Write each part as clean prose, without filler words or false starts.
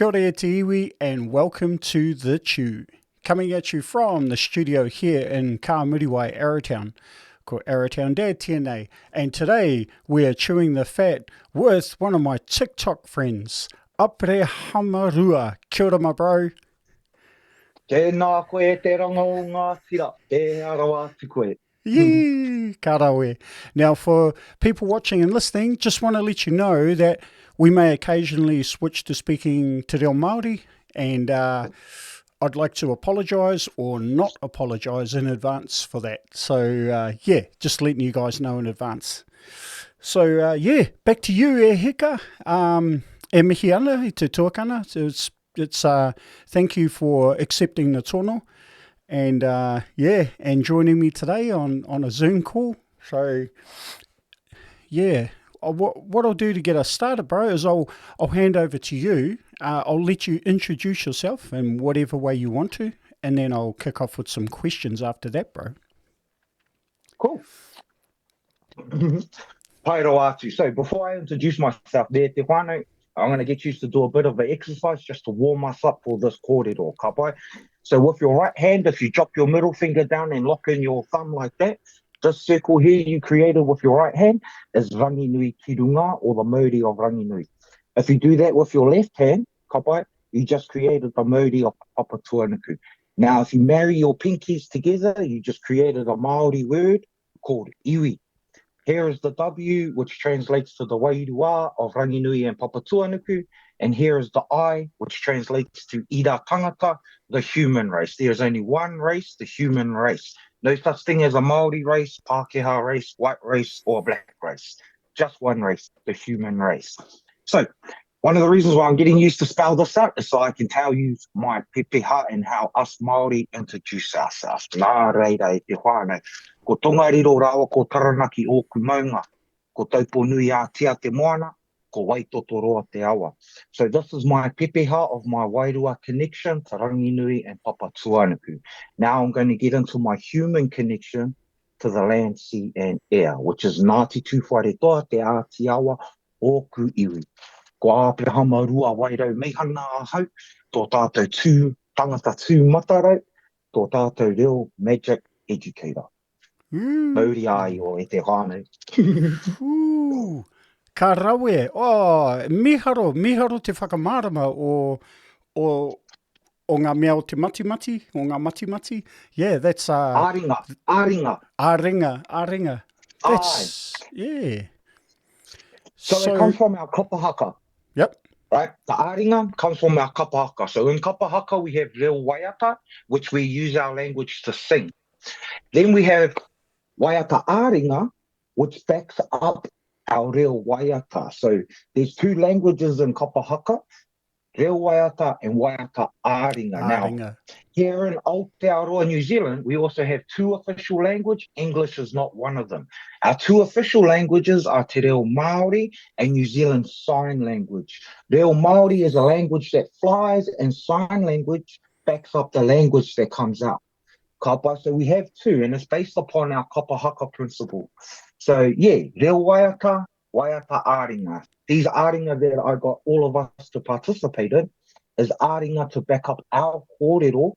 kia ora te iwi, and welcome to The Chew. Coming at you from the studio here in Kāmuriwai, Arrowtown, called Arrowtown Dad tēnei. And today we are chewing the fat with one of my TikTok friends, Aperahama. Kia ora, my bro. Tēnā koe te ranga o ngā tira, te arawa atu koe. Yee, ka rawe. Now, for people watching and listening, just want to let you know that we may occasionally switch to speaking te reo Māori, and I'd like to apologise or not apologise in advance for that. So, just letting you guys know in advance. So, back to you, e heka. E mihi ana i te tuakana. It's thank you for accepting the tono. And and joining me today on a Zoom call. So what I'll do to get us started, bro, is I'll hand over to you. I'll let you introduce yourself in whatever way you want to, and then I'll kick off with some questions after that, bro. Cool. Pai ro atu. So before I introduce myself there, te whānau, I'm going to get you to do a bit of an exercise just to warm us up for this kōrero, ka pai. So with your right hand, if you drop your middle finger down and lock in your thumb like that, this circle here you created with your right hand is rangi nui ki runga, or the mauri of rangi nui. If you do that with your left hand, ka pai, you just created the mauri of papa tuanuku. Now, if you marry your pinkies together, you just created a Māori word called iwi. Here is the W, which translates to the wairua of Ranginui and Papatuanuku. And here is the I, which translates to ira tangata, the human race. There is only one race, the human race. No such thing as a Māori race, Pākehā race, white race, or black race. Just one race, the human race. So, one of the reasons why I'm getting used to spell this out is so I can tell you my pepeha and how us Māori introduce ourselves. Nā reira e te whānau. Ko tongariro rawa ko taranaki o ku maunga. Ko taupo nui a tia te moana. Ko waitoto roa te awa. So this is my pepeha of my Wairua connection to Ranginui and Papatuanuku. Now I'm going to get into my human connection to the land, sea and air, which is Ngāti Tūwhare te Ātiawa o ku iwi. Ko Aperahama rua Wairau-Mason hau, tō tātou tū tangata tū matarau, tō tātou reo magic educator. Mauri ai o e te whānau. Ka rawe. Miharo te whakamārama o ngā mea o te mati, o ngā mati. Yeah, that's... Āringa. That's... Yeah. So it comes from our kapahaka. Yep. Right? The āringa comes from our kapahaka. So in kapahaka, we have reo waiata, which we use our language to sing. Then we have waiata āringa, which backs up our reo waiata. So there's two languages in kapahaka, reo waiata and waiata āringa. Now, here in Aotearoa, New Zealand, we also have two official languages. English is not one of them. Our two official languages are te reo Māori and New Zealand Sign Language. Reo Māori is a language that flies, and sign language backs up the language that comes out. Kapa, so we have two, and it's based upon our kapahaka principle. So reo waiata, waiata āringa. These āringa that I got all of us to participate in is āringa to back up our kōrero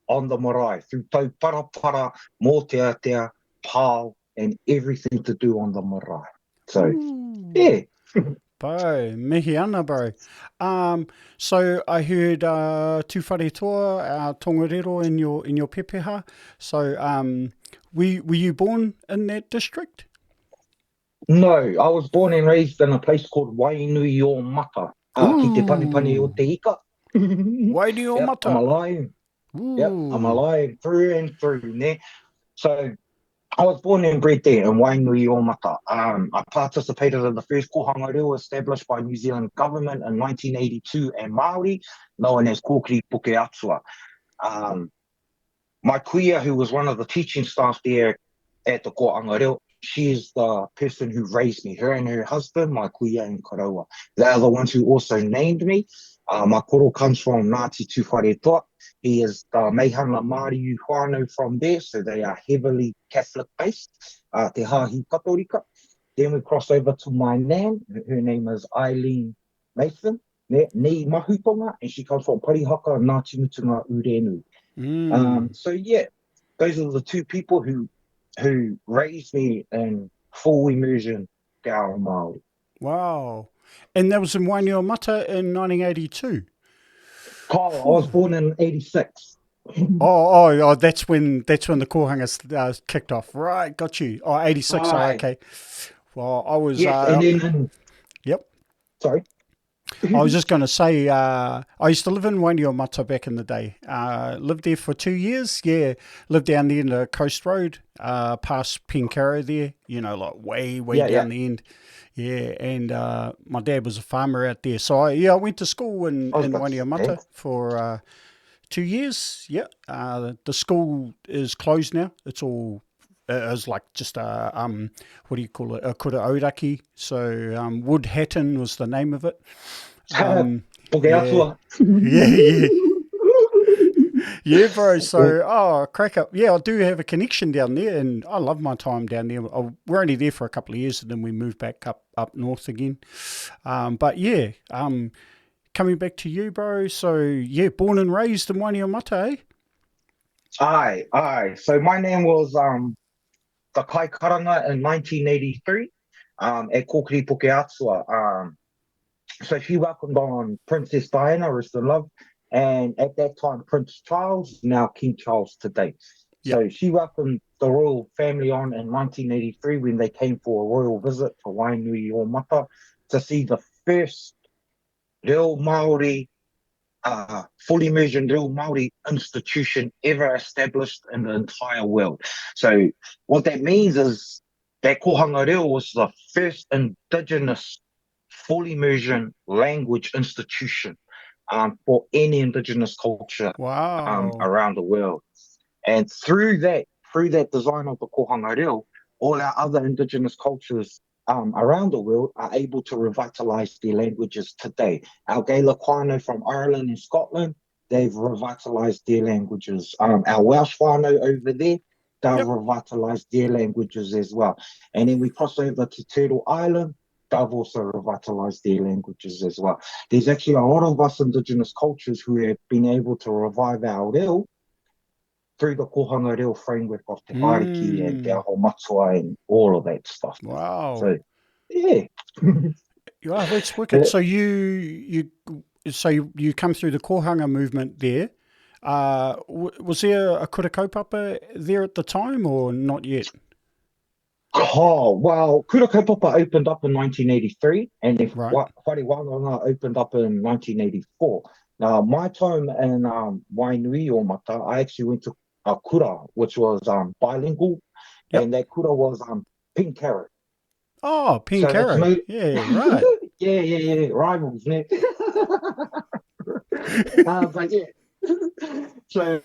on the marae, through tau parapara, mō te atea, pāo, and everything to do on the marae. So, Bro, mihi ana, bro. So I heard tūwhare toa, tongariro in your pepeha. So were you born in that district? No, I was born and raised in a place called Wainui o Mata. Ki te panipani o te ika. Wainui o Mata. I'm alive. Yep, I'm alive through and through. Ne? So I was born and bred there in Wainui o Mata. I participated in the first kohanga reo established by New Zealand government in 1982 and Māori, known as Kōkiri Puke Atua. My kuia, who was one of the teaching staff there at the kohanga reo, she is the person who raised me. Her and her husband, my kuia and karaua. They are the ones who also named me. My koro comes from Ngāti Tūwhare Toa. He is the Meihanga Māori whānau from there, so they are heavily Catholic-based, te Hāhi Katorika. Then we cross over to my nan. Her name is Mason. Ni Mahutonga, and she comes from Parihaka and Ngāti Mutunga Urenu. Mm. So yeah, those are the two people who raised me in full immersion Te Ao Māori. Wow. And that was in Wairau-Mason in 1982. Kyle, I was Phew. born in '86. Oh, that's when the kohanga kicked off. Right, got you. Oh, 86. Oh, Aye, okay. Well, I was, yes, and then yep. sorry. I was just going to say, I used to live in Wairau-Mason back in the day. Lived there for 2 years. Yeah, lived down the end of Coast Road, past Penkara there. Like way Yeah, yeah. down the end. Yeah, and my dad was a farmer out there, so I went to school I was in about to say. Wairau-Mason for 2 years. Yeah, the school is closed now. It's all it was like just a what do you call it? A kura auraki. So Wood Hatton was the name of it. Poke Yeah, atua. yeah. Yeah, bro. So, crack up. Yeah, I do have a connection down there, and I love my time down there. We're only there for a couple of years, and then we moved back up north again. But yeah, coming back to you, bro. So yeah, born and raised in Wairau-Mason, eh? Aye. So my name was the Kai Karanga in 1983 at Kokiri Poke Atua. So she welcomed on Princess Diana, rest in love, and at that time Prince Charles, now King Charles today. Yep. So she welcomed the royal family on in 1983 when they came for a royal visit to Wainui-o-Mata to see the first Reo Maori, fully immersion Reo Maori institution ever established in the entire world. So what that means is that Kohanga Reo was the first indigenous full immersion language institution for any indigenous culture Wow. around the world. And through that design of the Kohanga Reo, all our other indigenous cultures around the world are able to revitalize their languages today. Our Gaelic whānau from Ireland and Scotland, they've revitalized their languages. Our Welsh whānau over there, they've Yep. revitalized their languages as well. And then we cross over to Turtle Island, they've also revitalized their languages as well. There's actually a lot of us indigenous cultures who have been able to revive our reo through the kohanga reo framework of te haeriki and te Mm. aho matua and all of that stuff. Wow. So, yeah. Yeah, that's wicked. So you come through the kohanga movement there. Was there a kura kaupapa there at the time or not yet? Oh, well, Kura Kaupapa opened up in 1983 and then Right. Whare Wānanga opened up in 1984. Now, my time in Wainui-o-Mata, I actually went to a kura, which was bilingual, Yep. and that kura was pink carrot. Oh, So it's Penkara. no, Yeah, right. yeah, rivals, ne? But yeah, so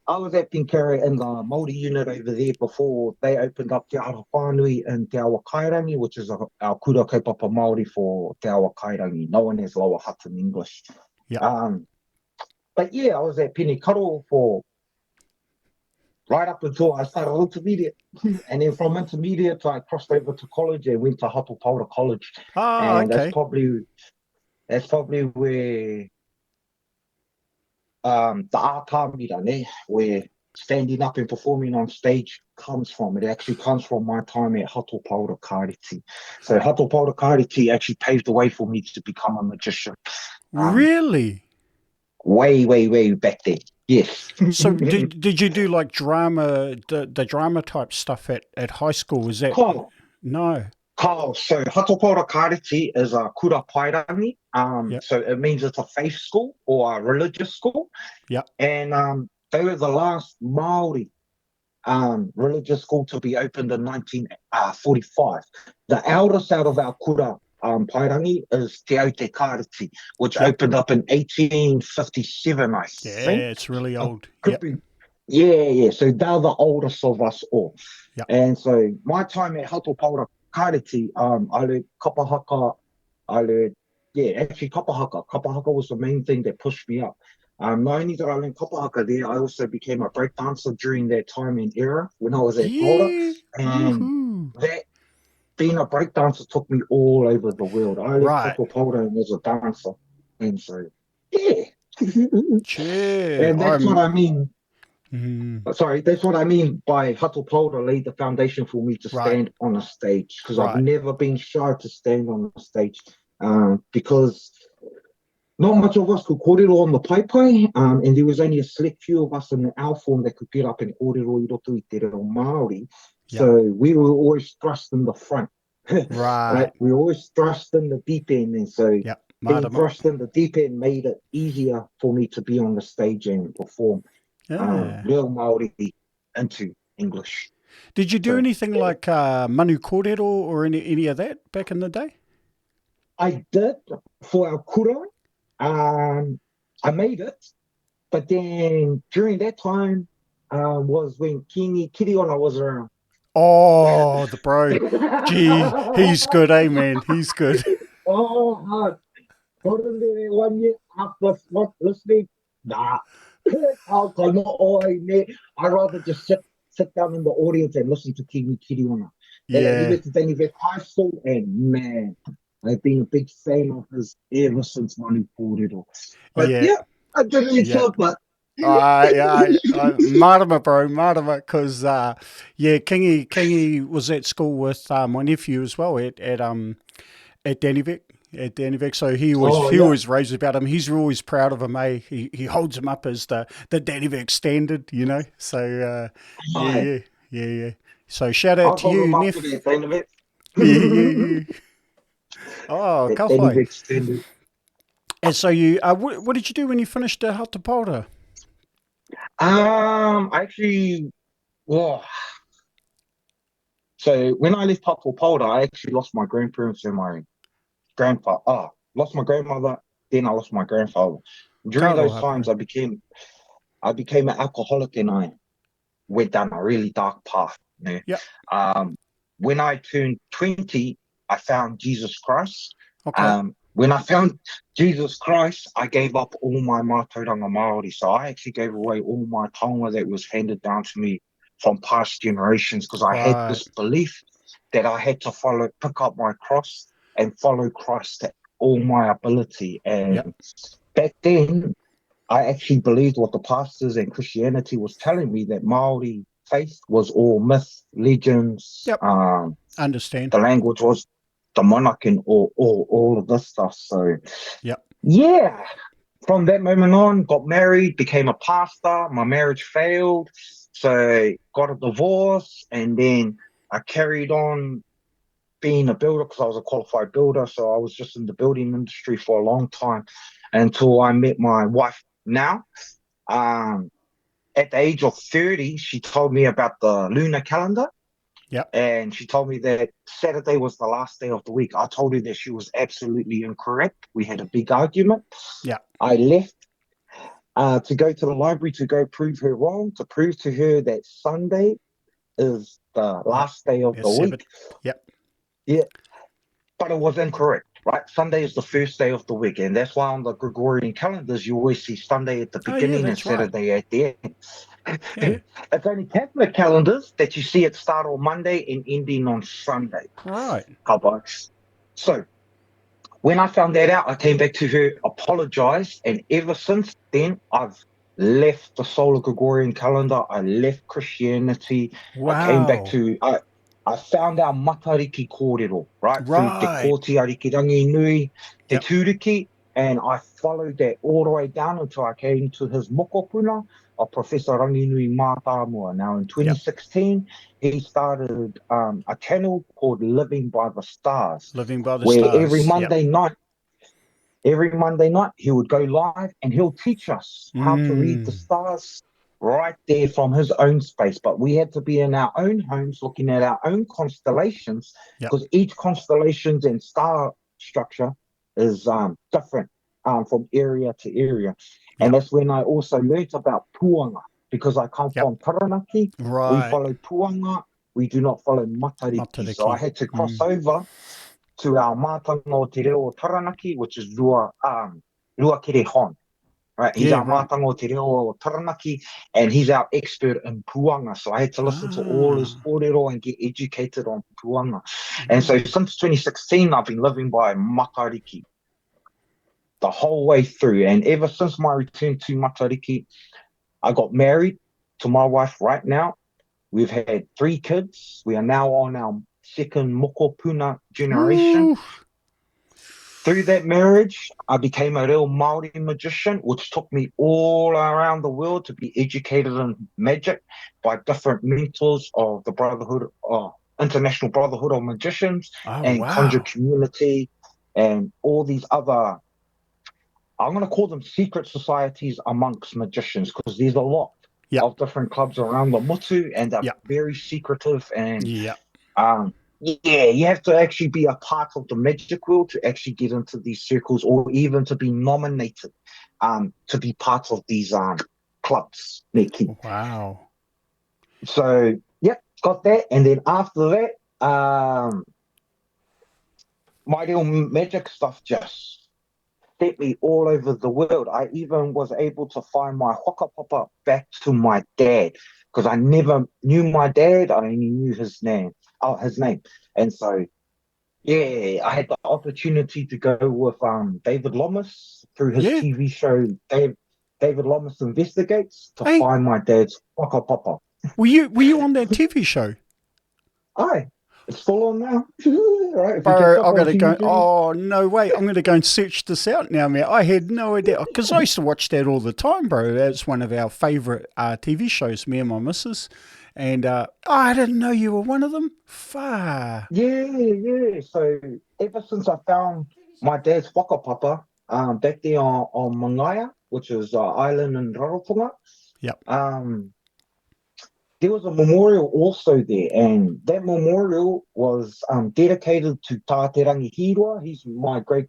I was at Pinkara in the Māori unit over there before they opened up Te Ara Whānui in Te Awa Kairangi, which is our kura kaupapa Māori for Te Awa Kairangi, known as Lower Hutt in English. Yep. But yeah, I was at Penekaro for right up until I started intermediate. And then from intermediate, I crossed over to college and went to Hapapora College. Ah, And okay. that's probably where the ātāmira, ne, where standing up and performing on stage comes from. It actually comes from my time at Hatopaura Kariti. So Hatopaura Kariti actually paved the way for me to become a magician. Really? Way back then. Yes. So did you do like drama, the drama type stuff at high school? Was that Carl, no? So Hatopaura Kariti is a kura pairangi. Yep. So it means it's a faith school or a religious school. Yep. And they were the last Maori religious school to be opened in 1945. The eldest out of our kura pairangi is Te Ao Te Kariti, which Yep. opened up in 1857, I think. Yeah, it's really I old. could Yep. be. Yeah. So they're the oldest of us all. Yep. And so my time at Hatopaura Kariti, I learned kapahaka. I learned, actually kapahaka. Kapahaka was the main thing that pushed me up. Not only did I learn kapahaka there, I also became a break dancer during that time and era when I was at Florida. Yeah. And Woohoo. that being a break dancer took me all over the world. I left Right. Hatopaura and was a dancer. And so, yeah. Sure. And that's what I mean. Mm, Sorry, that's what I mean by Hatupolda laid the foundation for me to right, stand on a stage because I've right. never been shy to stand on a stage because not much of us could kōrero on the pai and there was only a select few of us in our form that could get up and kōrero I roto I te reo Māori. Yep, So we were always thrust in the front, right. right? We were always thrust in the deep end, and so Yep, being marama. thrust in the deep end made it easier for me to be on the stage and perform Yeah. real Māori into English. Did you do So anything like manu kōrero or any of that back in the day? I did for our kura. I made it, but then during that time was when Kingi Kiriona was around. Oh, the bro. Gee, he's good, eh, man? He's good. Oh, hard. Couldn't do it 1 year after not listening. Nah. I'll come on, mate. I'd rather just sit down in the audience and listen to Kingi Kiriona. He Yeah, went to Danny High School, and man, I've been a big fan of his ever since Manu Kōrero. But yeah, yeah, I did it yeah. myself, but Marama, bro, Marama, because yeah, Kingy was at school with my nephew as well at Dannyvic. At Dannyvic, so oh he yeah, always raves about him. He's always proud of him, eh? He holds him up as the Dannyvic standard, you know. So yeah, hi. yeah, yeah, yeah. So shout out I'll to hold you, him up for Neff. that, kind of it. Yeah, yeah, yeah. Oh, That ka Danny whai. extended. And so you, what did you do when you finished Hatapolta? Actually, whoa. So when I left Papua Polder, I actually lost my grandparents and my grandfather. Lost my grandmother, then I lost my grandfather. During those Karoha, times, bro. I became an alcoholic and I went down a really dark path. You know? Yep. When I turned 20, I found Jesus Christ. Okay. When I found Jesus Christ, I gave up all my mātauranga Māori. So I actually gave away all my taonga that was handed down to me from past generations because I had Right. this belief that I had to pick up my cross and follow Christ at all my ability. Yep. And back then, I actually believed what the pastors and Christianity was telling me that Maori faith was all myth, legends. Yep. Understand. The language was the monarch and all of this stuff. So Yep. yeah, from that moment on, got married, became a pastor. My marriage failed, so got a divorce, and then I carried on being a builder because I was a qualified builder. So I was just in the building industry for a long time until I met my wife now. Um, at the age of 30, she told me about the lunar calendar Yep. and she told me that Saturday was the last day of the week. I told her that she was absolutely incorrect. We had a big argument. Yep. I left to go to the library to go prove her wrong, to prove to her that Sunday is the Yep. last day of Yes, the Sabbath. week. Yep. Yeah, but it was incorrect, right? Sunday is the first day of the week, and that's why on the Gregorian calendars you always see Sunday at the Oh yeah, beginning and that's right. Saturday at the end. Yeah. It's only Catholic calendars that you see it start on Monday and ending on Sunday. Right. So when I found that out, I came back to her, apologized, and ever since then, I've left the solar Gregorian calendar. I left Christianity. I came back Wow. to I found our matariki kōrero, right? Through te Right. kōti arikirangi nui, te Yep. tūriki, and I followed that all the way down until I came to his mokopuna of Professor Ranginui Mātāmua. Now in Yep. 2016, he started a channel called Living by the Stars, Living by the where stars. Yep. every Monday night, he would go live and he'll teach us how to read the Mm. stars right there from his own space. But we had to be in our own homes looking at our own constellations Yep. because each constellations and star structure is different from area to area. And Yep. that's when I also learnt about puanga because I come Yep. from Taranaki. We Right. follow puanga. We do not follow matariki. So I Matariki. had to cross Mm. over to our mātanga o te reo o Taranaki, which is Rua Kere Hon. Right, he's Yeah. our Right. mātanga o te reo o Taranaki, and he's our expert in puanga. So I had to listen to all his Ah. kōrero and get educated on puanga. And so Mm. since 2016, I've been living by matariki. the whole way through. And ever since my return to Matariki, I got married to my wife right now. We've had 3 kids. We are now on our second mokopuna generation. Ooh. Through that marriage, I became a real Māori magician, which took me all around the world to be educated in magic by different mentors of the International Brotherhood of Magicians Oh, and Conjure wow. Community and all these other, I'm going to call them secret societies amongst magicians, because there's a lot Yep. of different clubs around the Mutu, and they're Yep. very secretive. And Yep. yeah, you have to actually be a part of the magic world to actually get into these circles, or even to be nominated to be part of these clubs. Wow. So, yep, got that. And then after that, my little magic stuff just sent me all over the world. I even was able to find my whakapapa back to my dad, because I never knew my dad. I only knew his name. Oh, his name. And so, yeah, I had the opportunity to go with David Lomas through his Yeah. TV show, David Lomas Investigates, to Hey, find my dad's whakapapa. were you on that TV show? Aye, it's full on now. Right, if you catch Bro, up I'm on going to go. TV. Oh, no way. I'm going to go and search this out now, man. I had no idea. Because I used to watch that all the time, bro. That's one of our favourite TV shows, me and my missus. And I didn't know you were one of them. Far. Yeah. So ever since I found my dad's whakapapa, back there on Mangaia, which is island in Rarotonga, Yep. there was a memorial also there, and that memorial was dedicated to Tāterangi Hirua. He's my great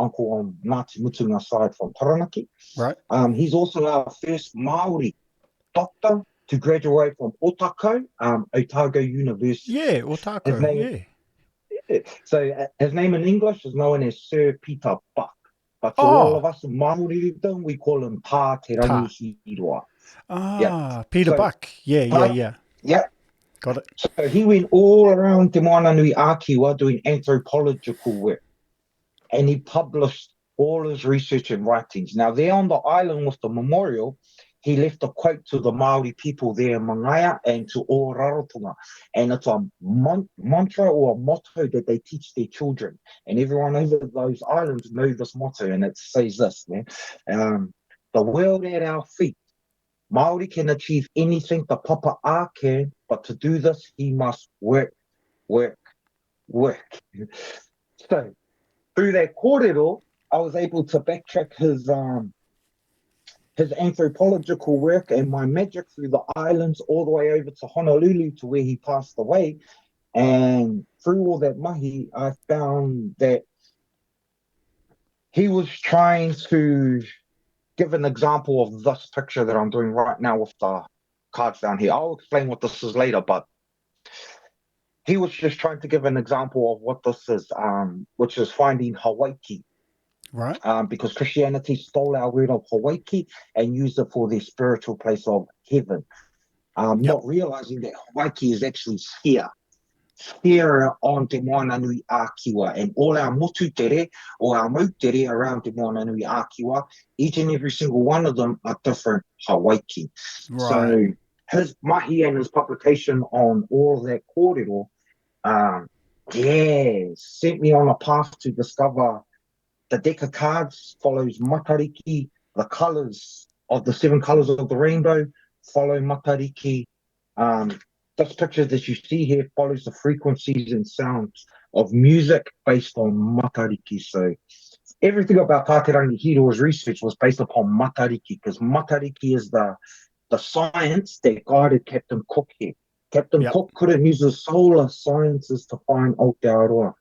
uncle on Ngāti Mutunga side from Taranaki. Right. He's also our first Māori doctor to graduate from Otago, Otago University. Yeah, His Otako. name, Yeah. his name in English is known as Sir Peter Buck, but to all Oh, of us Māori, we call him Ta. Tāterangi Hirua. Yeah. Peter So, Buck. Yeah, yeah, but yeah. yeah. Got it. So he went all around Te Moananui Akiwa doing anthropological work, and he published all his research and writings. Now, there on the island with the memorial, he left a quote to the Maori people there in Mangaia and to all Rarotonga. And it's a mantra or a motto that they teach their children. And everyone over those islands know this motto, and it says this, man. The world at our feet. Māori can achieve anything the papa a can, but to do this, he must work. So, through that kōrero, I was able to backtrack his anthropological work and my magic through the islands all the way over to Honolulu, to where he passed away. And through all that mahi, I found that he was trying to give an example of this picture that I'm doing right now with the cards down here. I'll explain what this is later, but he was just trying to give an example of what this is, which is finding Hawaii. Right. Because Christianity stole our word of Hawaii and used it for their spiritual place of heaven. Yep. Not realizing that Hawaii is actually here on Te Moananui Akiwa, and all our motu tere or our mautere around Te Moananui Akiwa, each and every single one of them are different Hawaii. Right. So his mahi and his publication on all that kōrero, sent me on a path to discover the deck of cards follows matariki, the colours of the 7 colours of the rainbow follow matariki. This picture that you see here follows the frequencies and sounds of music based on matariki. So everything about Tāterangi Hiro's research was based upon matariki, because matariki is the science that guided Captain Cook here. Captain Cook couldn't use the solar sciences to find Aotearoa.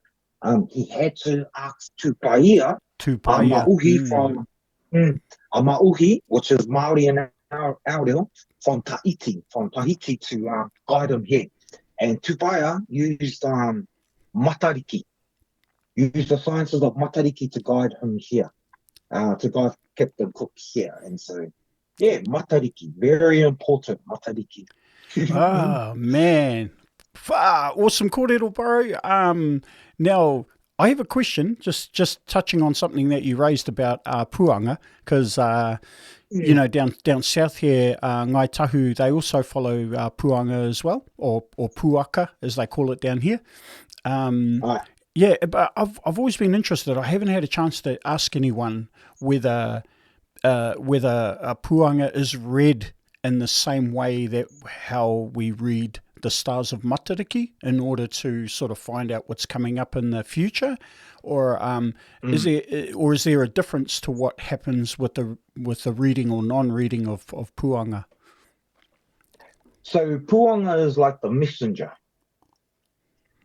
He had to ask Tupaia, a mauhi from a mauhi, which is Maori and our reo, from Tahiti to guide him here. And Tupaia used matariki, used the sciences of matariki to guide him here, to guide Captain Cook here. And so, yeah, matariki, very important, matariki. Oh, man. Awesome kōrero, bro. Now, I have a question, just touching on something that you raised about puanga, because Mm. down south here, Ngai Tahu, they also follow puanga as well, or puaka as they call it down here. Um, Aye. yeah, but I've always been interested. I haven't had a chance to ask anyone whether whether a puanga is read in the same way that how we read the stars of Matariki in order to sort of find out what's coming up in the future, or Mm. is there a difference to what happens with the reading or non-reading of puanga? So Puanga is like the messenger.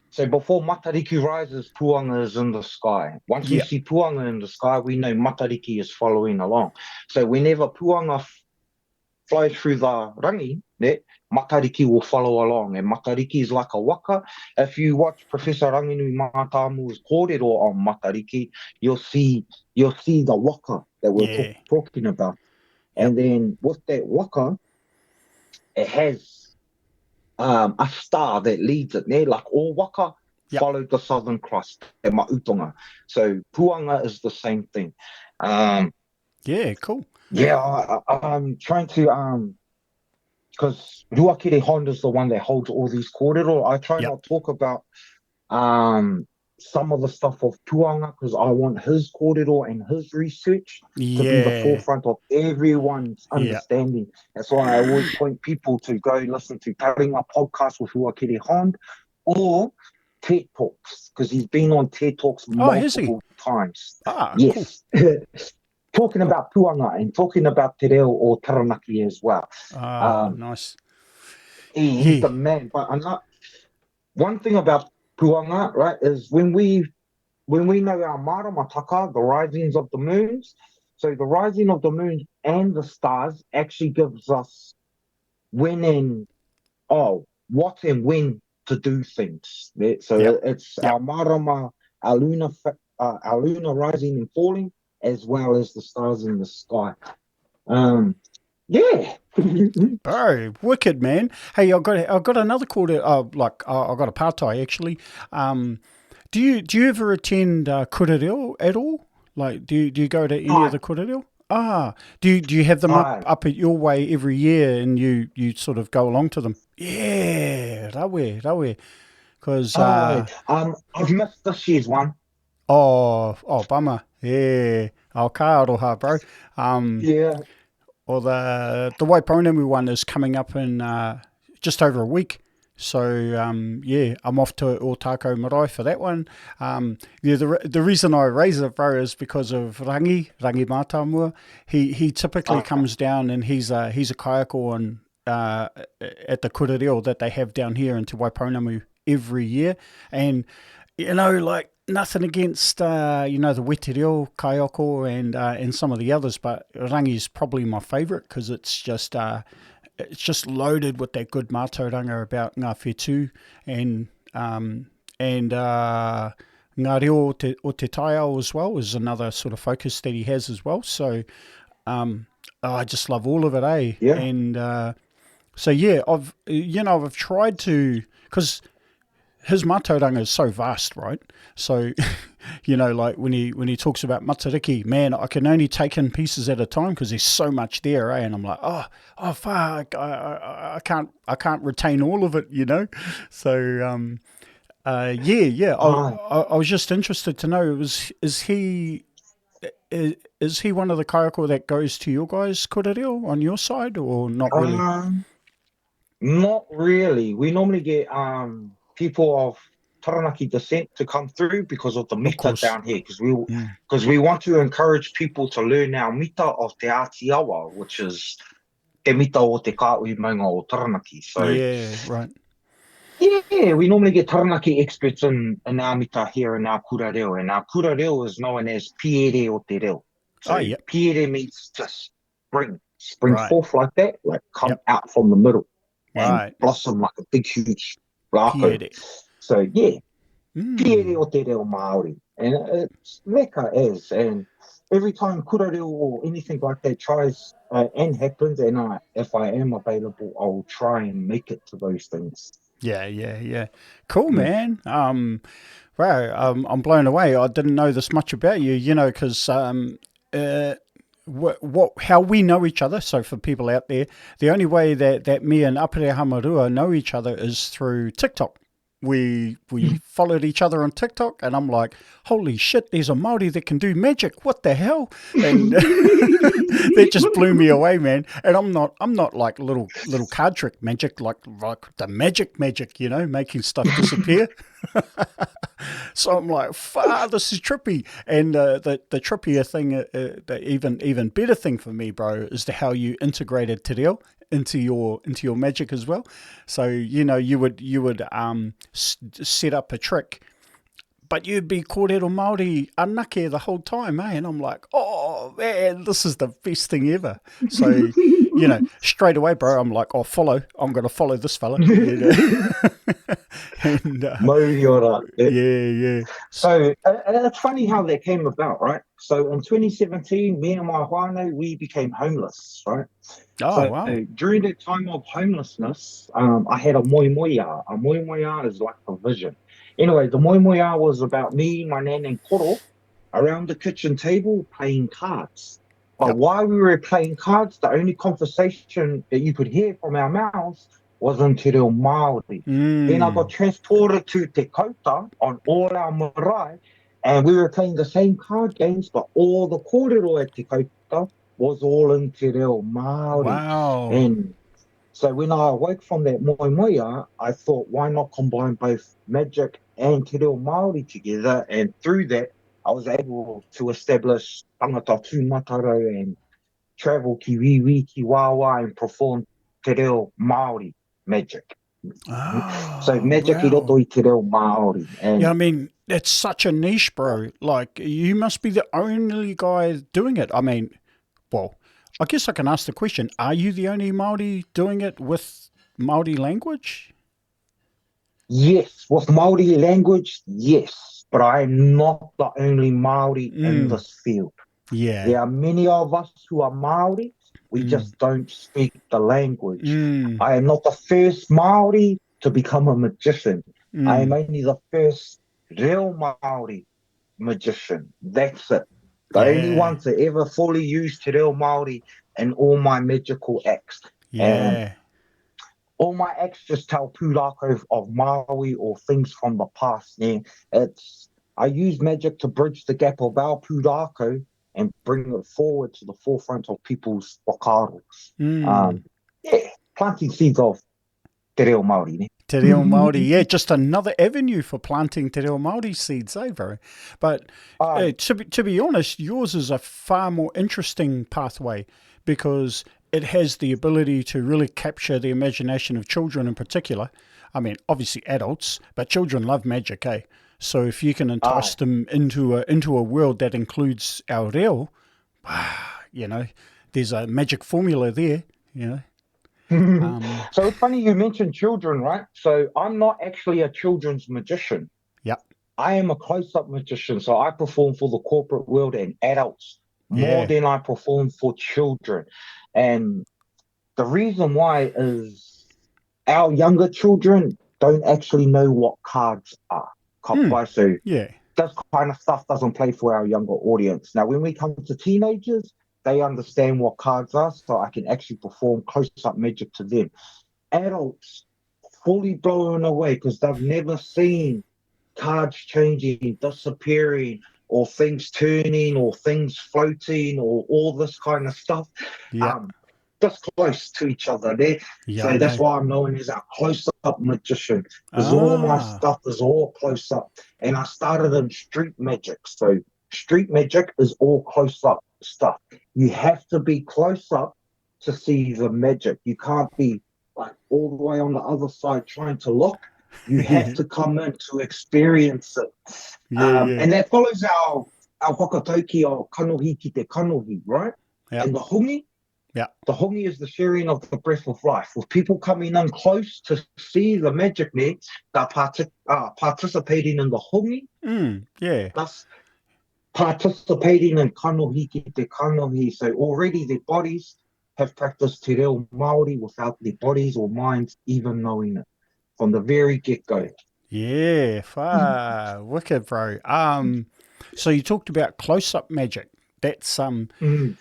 So before Matariki rises, Puanga is in the sky. Once we Yeah, see Puanga in the sky, we know Matariki is following along. So whenever Puanga flies through the rangi, Matariki will follow along. And Matariki is like a waka. If you watch Professor Ranginui Mātāmu's kōrero on Matariki, you'll see the waka that we're yeah, talking about. yep, And then with that waka, it has a star that leads it there, like all waka yep, followed the Southern Cross, e mautonga. So Puanga is the same thing. Um, yeah, cool. yeah, I'm trying to because Ruakere Honda is the one that holds all these kōrero. I try Yep, not talk about um some of the stuff of Puanga because I want his kōrero and his research to be the yeah, forefront of everyone's yeah. understanding. That's why I always point people to go listen to Taringa podcast with Ruakere Honda or TED Talks because he's been on TED Talks Oh, has he? multiple times. Ah, cool. Yes. Talking about Puanga and talking about Te Reo or Taranaki as well. Ah, Um, nice. he's Yeah, the man. But I'm not, one thing about Puanga, right, is when we know our maramataka, the risings of the moons, so the rising of the moons and the stars actually gives us when and what and when to do things. Yeah? yep, So it's yep. our marama, our lunar rising and falling, as well as the stars in the sky. Um, yeah. Bro, wicked man. Hey, I got another quarter. I got a partai actually. Um, do you ever attend kurereo at all? Like, do you go to any of Aye, the kurereo? Ah, do you have them up aye, up at your way every year, and you sort of go along to them? Yeah, rawe, because aye. I've missed this year's one. bummer. Yeah, I'll ka aroha, bro. Um, Yeah. or the Waiponemu one is coming up in just over a week. So yeah, I'm off to Otako Marae for that one. Yeah, the reason I raise it, bro, is because of Rangi Mātāmua. He typically Aye. comes down and he's a kayako on at the kurereo that they have down here in Te Waiponemu every year, and like nothing against the Wetereo, Kaioko, and some of the others, but Rangi's probably my favourite because it's just loaded with that good mātauranga about ngā whetū and ngā reo o te taiao as well is another sort of focus that he has as well. So I just love all of it, eh? Yeah. And so yeah, I've tried to because his mātauranga is so vast, right? So, like when he talks about Matariki, man, I can only take in pieces at a time because there's so much there, eh? And I'm like, oh, fuck, I can't retain all of it. So, yeah. Aye. I was just interested to know, is he one of the kayako that goes to your guys' korereo on your side, or not really? Um, Not really. We normally get people of Taranaki descent to come through because of the Of mita course. down here, because we Mm. because we want to encourage people to learn our mita of Te Ātiawa, which is Te mita o te kāui maunga o Taranaki. So Yeah, right. yeah, we normally get Taranaki experts in our mita here in our kura reo, and our kura reo is known as Piere o te reo. Oh, So yep. Piere means just spring Right. forth like that, like come Yep. out from the middle and Right. blossom like a big, huge rako. Piede. So yeah, Piere Mm. o te reo Māori. And it's meka is. And every time kura reo or anything like that tries and happens, and if I am available, I'll try and make it to those things. Yeah. Cool, man. Wow, I'm blown away. I didn't know this much about you, because uh, how we know each other. So for people out there, the only way that me and Aperahama know each other is through TikTok. We followed each other on TikTok, and I'm like, holy shit, there's a Māori that can do magic. What the hell? And that just blew me away, man. And I'm not like little card trick magic, like the magic, making stuff disappear. So I'm like, this is trippy. And the trippier thing, the even better thing for me, bro, is how you integrated te reo into your magic as well. So you would set up a trick, but you'd be kōrero Māori anake the whole time, eh? And I'm like, oh man, this is the best thing ever. So straight away, bro, I'm like, I'm going to follow this fella. And Moriora. yeah. So it's funny how that came about, right? So in 2017, me and my whānau, we became homeless, right? Oh, So wow. during that time of homelessness, I had a moimoia. A moimoia is like a vision. Anyway, the moimoia was about me, my nan, and Koro around the kitchen table playing cards. But Yep. while we were playing cards, the only conversation that you could hear from our mouths was in te reo Māori. Then I got transported to Te Kauta on all our marae, and we were playing the same card games, but all the kōrero at Te Kauta was all in te reo Māori. Wow. And so when I awoke from that moimoia, I thought, why not combine both magic and te reo Māori together? And through that, I was able to establish tangata tūmataro and travel ki wiwi, ki wawa, and perform te reo Māori magic. So magic I roto I te reo Māori. Yeah, I And mean, it's such a niche, bro. Like, you must be the only guy doing it. I mean, well, I guess I can ask the question, are you the only Māori doing it with Māori language? yes, with Māori language, yes. But I am not the only Māori in this field. Yeah. There are many of us who are Māori. We just don't speak the language. I am not the first Māori to become a magician. I am only the first real Māori magician. That's it. The only one to ever fully use te reo Māori in all my magical acts. And Yeah. all my acts just tell pūrākau of Māori or things from the past. Yeah. I use magic to bridge the gap of our pūrākau and bring it forward to the forefront of people's whakaaro. Planting seeds of te reo Māori. Ne? Te reo Māori, yeah, just another avenue for planting te reo Māori seeds, bro? But to be honest, yours is a far more interesting pathway because it has the ability to really capture the imagination of children in particular. I mean, obviously adults, but children love magic, eh? So if you can entice them into a world that includes our reo, there's a magic formula there, So it's funny you mentioned children, right? So I'm not actually a children's magician. Yep. I am a close-up magician. So I perform for the corporate world and adults more than I perform for children. And the reason why is our younger children don't actually know what cards are. So this kind of stuff doesn't play for our younger audience. Now, when we come to teenagers, they understand what cards are, so I can actually perform close-up magic to them. Adults, fully blown away because they've never seen cards changing, disappearing, or things turning, or things floating, or all this kind of stuff. Just close to each other there. So that's why I'm known as a close-up magician. Because all my stuff is all close-up. And I started in street magic. So street magic is all close-up stuff. You have to be close-up to see the magic. You can't be like all the way on the other side trying to look. You have to come in to experience it. And that follows our whakatauki o kanohi ki te kanohi, right? And the hongi, the hongi is the sharing of the breath of life. With people coming in close to see the magic there, they're participating in the hongi. Thus, participating in kanohi ki te kanohi. So already their bodies have practiced te reo Māori without their bodies or minds even knowing it. from the very get-go. Yeah, far wicked, bro. So you talked about close-up magic. That's Mm.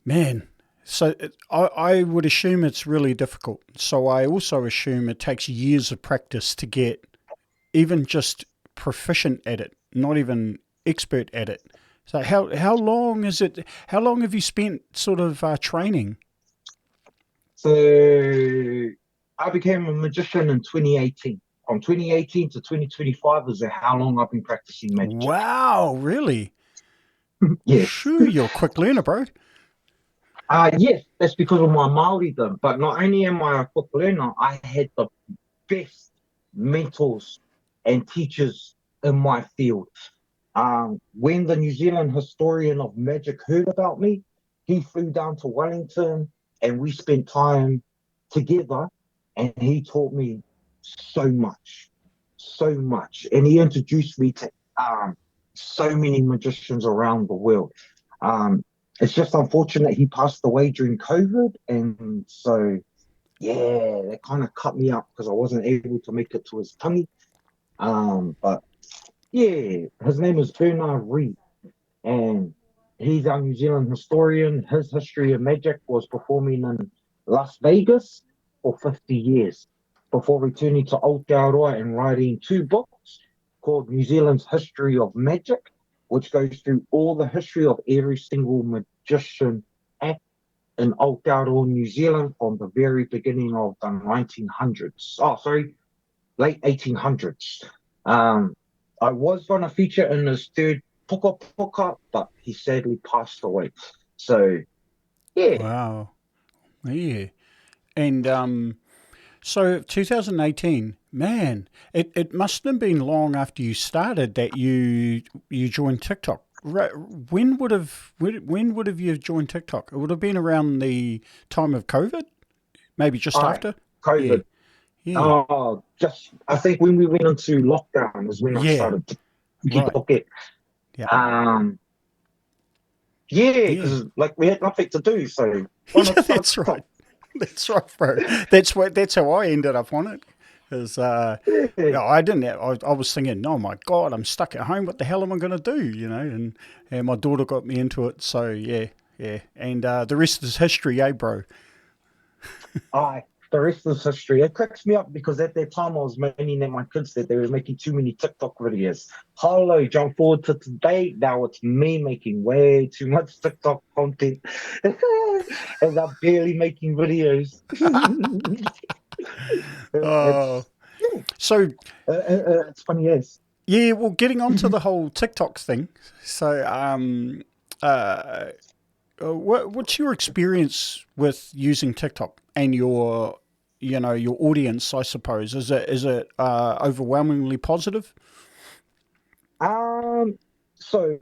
man. So I would assume it's really difficult. So I also assume it takes years of practice to get even just proficient at it, not even expert at it. So how long is it? How long have you spent sort of training? So I became a magician in 2018. From 2018 to 2025 is how long I've been practicing magic. Wow, really? Yes. Shoo, you're a quick learner, bro. Yes, that's because of my Maoridom. But not only am I a quick learner, I had the best mentors and teachers in my field. When the New Zealand historian of magic heard about me, he flew down to Wellington and we spent time together and he taught me so much, so much. And he introduced me to so many magicians around the world. Um, it's just unfortunate he passed away during COVID. And so, yeah, that kind of cut me up because I wasn't able to make it to his tummy. But yeah, his name is Bernard Reed, and he's our New Zealand historian. His history of magic was performing in Las Vegas for 50 years before returning to Aotearoa and writing two books called New Zealand's History of Magic, which goes through all the history of every single magician act in Aotearoa, New Zealand from the very beginning of the 1900s. Oh, sorry, late 1800s. Um, I was going to feature in his third Puka Puka, but he sadly passed away. So, yeah. Wow. Yeah. And so 2018, man, it must have been long after you started that you joined TikTok. When would have you joined TikTok? It would have been around the time of COVID, maybe just All right. after. Yeah, COVID. yeah, I think when we went into lockdown is when I yeah. started to Right. get. Yeah, Um, yeah, yeah. because like we had nothing to do, so why not Yeah, start that's TikTok? right. That's right, bro. That's how I ended up on it. Is Yeah. yeah, I didn't. I was thinking, oh my god, I'm stuck at home. What the hell am I going to do? You know, and my daughter got me into it. So yeah, yeah. And the rest is history, eh, bro? I the rest is history. It cracks me up because at that time I was meaning that my kids that they were making too many TikTok videos. Hello, jump forward to today. Now it's me making way too much TikTok content. And I'm barely making videos. Oh, It's yeah, so it's funny as. yeah. Well, getting onto the whole TikTok thing. So uh, what's your experience with using TikTok and your audience? I suppose is it overwhelmingly positive? Um, so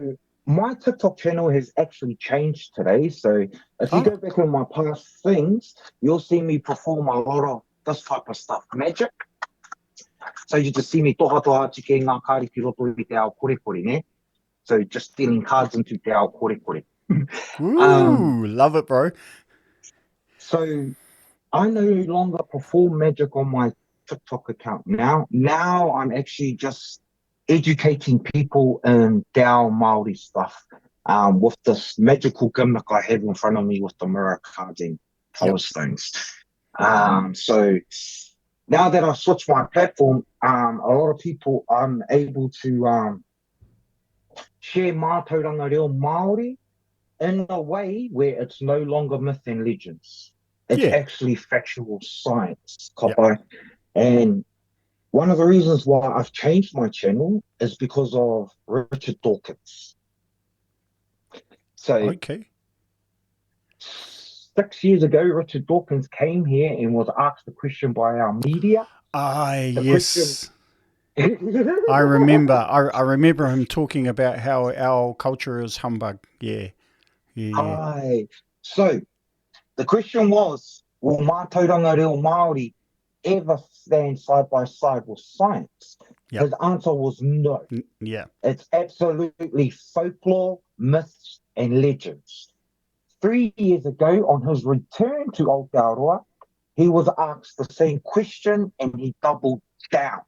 my TikTok channel has actually changed today. So if you Oh, go back on my past things, you'll see me perform a lot of this type of stuff, magic. So you just see me toha toha tike ngā kāri ki roto i te ao kore kore, ne? So just stealing cards into te ao kore kore. Um, ooh, love it, bro. so I no longer perform magic on my TikTok account now. Now I'm actually just educating people in Dao Maori stuff with this magical gimmick I have in front of me with the mirror cards and color Yep. stones. So now that I've switched my platform, a lot of people I'm able to share mātauranga reo Maori in a way where it's no longer myth and legends. It's Yeah. actually factual science, Yep. Kopai. And one of the reasons why I've changed my channel is because of Richard Dawkins. So Okay. 6 years ago, Richard Dawkins came here and was asked a question by our media. Ah, The question. yes. I remember. I remember him talking about how our culture is humbug. Yeah. Yeah. Yeah. Hi. So the question was, will mātauranga reo Māori ever stand side by side with science? Yep. His answer was no. Yeah. It's absolutely folklore, myths, and legends. 3 years ago, on his return to Aotearoa, he was asked the same question and he doubled down.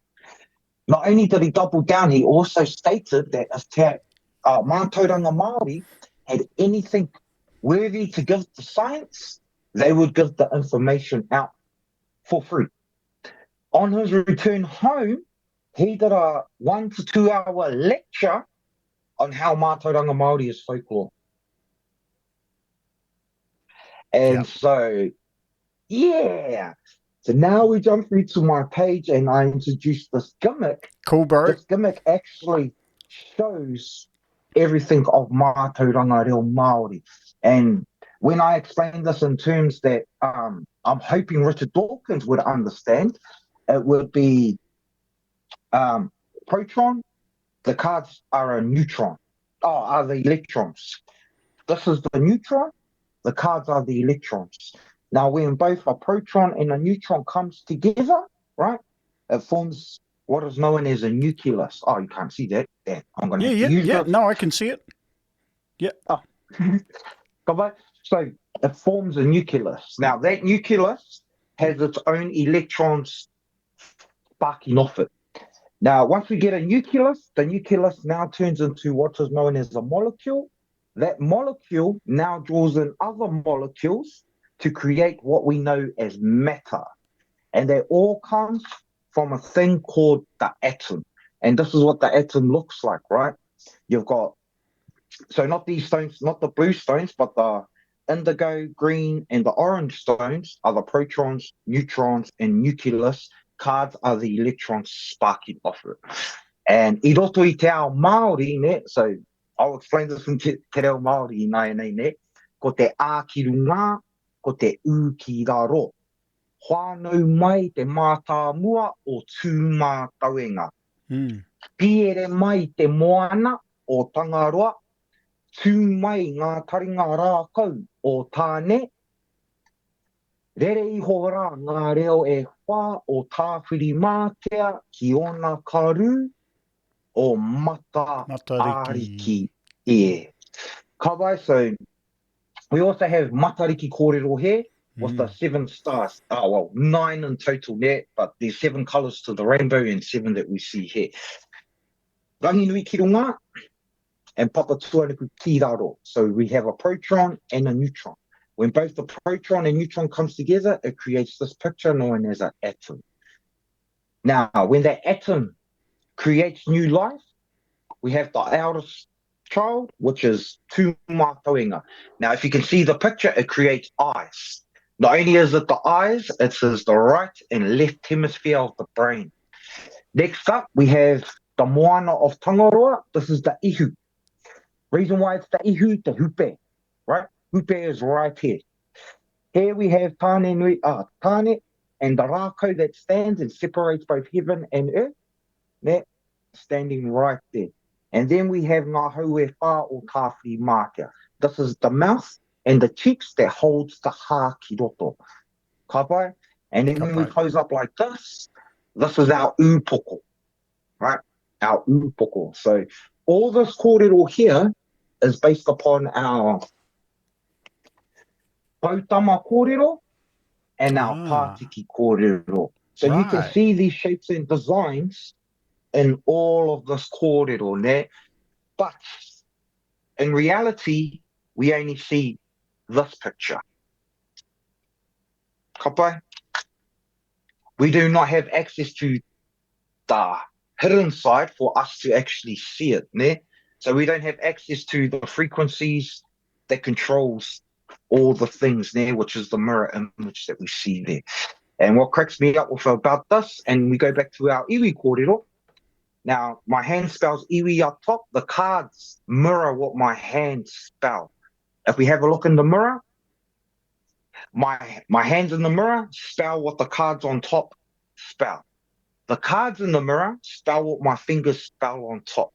Not only did he double down, he also stated that if Mātauranga Māori had anything worthy to give to science, they would give the information out for free. On his return home, he did a 1 to 2 hour lecture on how Mātauranga Māori is folklore. And so, yeah. So now we jump through to my page and I introduce this gimmick. Cool, bro. This gimmick actually shows everything of Mātauranga Reo Māori. And when I explain this in terms that I'm hoping Richard Dawkins would understand, it would be proton, the cards are a neutron. Are the electrons. This is the neutron, the cards are the electrons. Now, when both a proton and a neutron comes together, right, it forms what is known as a nucleus. Oh, you can't see that. Damn, I'm going to have to use this. No, I can see it. Yeah. Oh. So it forms a nucleus. Now, that nucleus has its own electrons sparking off it. Now, once we get a nucleus, the nucleus now turns into what is known as a molecule. That molecule now draws in other molecules to create what we know as matter. And that all comes from a thing called the atom. And this is what the atom looks like, right? You've got, so not these stones, not the blue stones, but the indigo, green, and the orange stones are the protons, neutrons, and nucleus. Cards are the electrons sparking off it. And I roto I te ao Māori, ne, so I'll explain this in te reo Māori nei nei ne, ko te ā ki runga, ko te ū ki raro. Whānau mai te mātāmua o tū mātauenga. Piere mai te moana o Tangaroa, tū mai ngā taringa rākau o tāne. Rere iho rā ngā reo e whā o tāwhiri mātea ki ona karu o Matariki e. Kawai, so we also have Matariki kōrero here with the 7 stars. Oh, well, 9 in total there, but there's 7 colours to the rainbow and 7 that we see here. Rangi nui ki runga and papa tuanuku ki raro. So we have a proton and a neutron. When both the proton and neutron comes together, it creates this picture known as an atom. Now, when that atom creates new life, we have the eldest child, which is tū mātauenga. Now, if you can see the picture, it creates eyes. Not only is it the eyes, it is the right and left hemisphere of the brain. Next up, we have the moana of Tangaroa. This is the ihu. Reason why it's the ihu, the hupe, right? Hupe is right here. Here we have tāne and the rākau that stands and separates both heaven and earth. That standing right there. And then we have ngā haue whā o tāwhiri mātea. This is the mouth and the cheeks that holds the hā ki roto. Ka pai? And then when we close up like this is our ūpoko, right? Our ūpoko. So all this kōrero here is based upon our Pautama kōrero and our Pātiki kōrero. So you can see these shapes and designs in all of this kōrero, ne? But in reality, we only see this picture. Ka pai? We do not have access to the hidden side for us to actually see it, ne? So we don't have access to the frequencies that controls all the things there, which is the mirror image that we see there. And what cracks me up with about this, and we go back to our iwi kōrero. Now, my hand spells iwi up top. The cards mirror what my hand spell. If we have a look in the mirror, my hands in the mirror spell what the cards on top spell. The cards in the mirror spell what my fingers spell on top.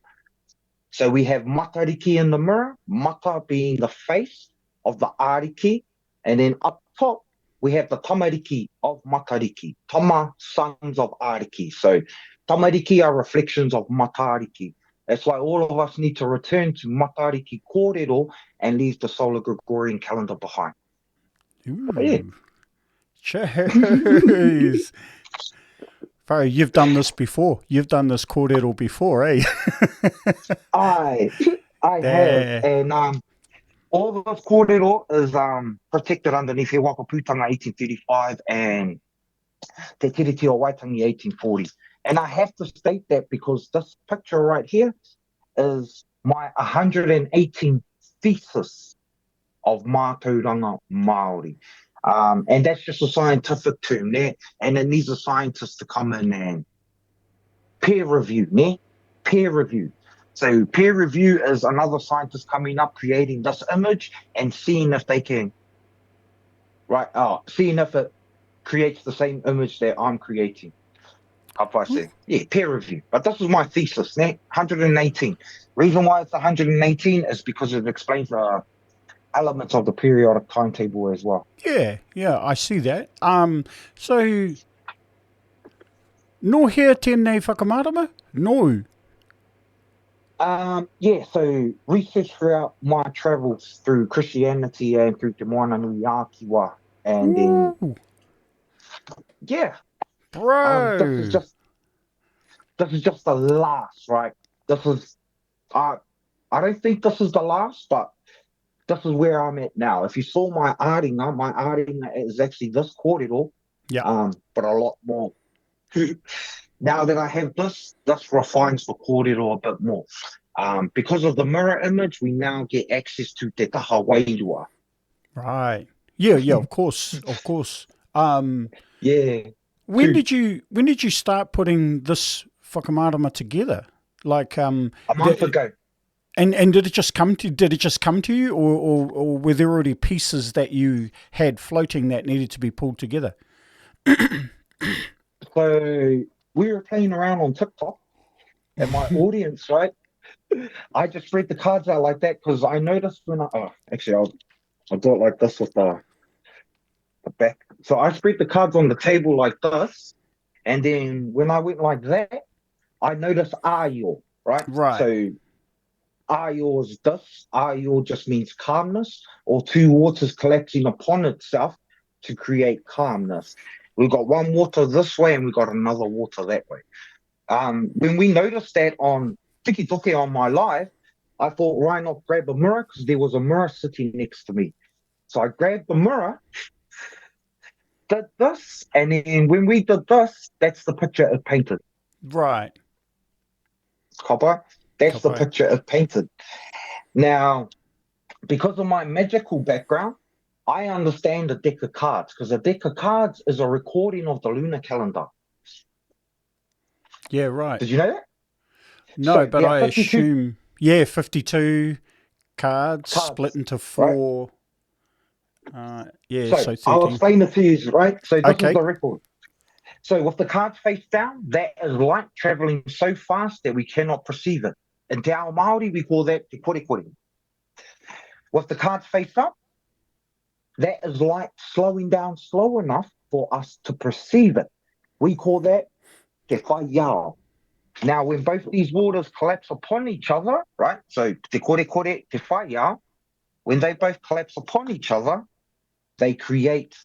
So we have matariki in the mirror, mata being the face of the ariki, and then up top we have the tamariki of matariki, tama, sons of ariki. So tamariki are reflections of matariki. That's why all of us need to return to matariki kōrero and leave the solar Gregorian calendar behind. Ooh. Jeez. Bro, you've done this before. You've done this kōrero before, eh? I I have, There. and all of this kōrero is protected underneath He Wakaputanga 1835 and Te Tiriti o Waitangi 1840. And I have to state that because this picture right here is my 118 thesis of mātauranga Māori. And that's just a scientific term there. And it needs a scientist to come in and peer review, ne? Peer review. So peer review is another scientist coming up, creating this image and seeing if they can, seeing if it creates the same image that I'm creating. Up I say, yeah, peer review. But this is my thesis, ne? 118. Reason why it's 118 is because it explains the elements of the periodic timetable as well. Yeah, I see that. So, no here tēnei whakamārama? No. Yeah, so research throughout my travels through Christianity and through Te Moana Nui Ākiwa, and then yeah, Bro. This is just the last, right? This is I don't think this is the last, but this is where I'm at now. If you saw my aringa is actually this kōrero, but a lot more. Now that I have this refines the kōrero a bit more. Because of the mirror image, we now get access to te taha wairua. Right. Yeah, of course. Yeah. When did you start putting this whakamārama together? Like a month ago. And did it just come to you, or were there already pieces that you had floating that needed to be pulled together? So we were playing around on TikTok, and my audience, right? I just spread the cards out like that because I noticed when I'll do it like this with the back. So I spread the cards on the table like this, and then when I went like that, I noticed ayo, right? Right. So ayo is this. Ayo just means calmness, or two waters collapsing upon itself to create calmness. We've got one water this way, and we've got another water that way. When we noticed that on Tiki Toke on my live, I thought, why not grab a mirror? Because there was a mirror sitting next to me. So I grabbed the mirror, did this, and then when we did this, that's the picture it painted. Right. Copper? That's the picture it painted. Now, because of my magical background, I understand a deck of cards, because a deck of cards is a recording of the lunar calendar. Yeah, right. Did you know that? No, so, but I assume, 52 cards split into 4. Right? So 13. I'll explain it to you, right? So this is the record. So with the cards face down, that is light traveling so fast that we cannot perceive it. In Te Ao Māori, we call that te kore. With the cards face up, that is light slowing down slow enough for us to perceive it. We call that te whaiao. Now, when both these waters collapse upon each other, right? So te kore, te whaiao, when they both collapse upon each other, they create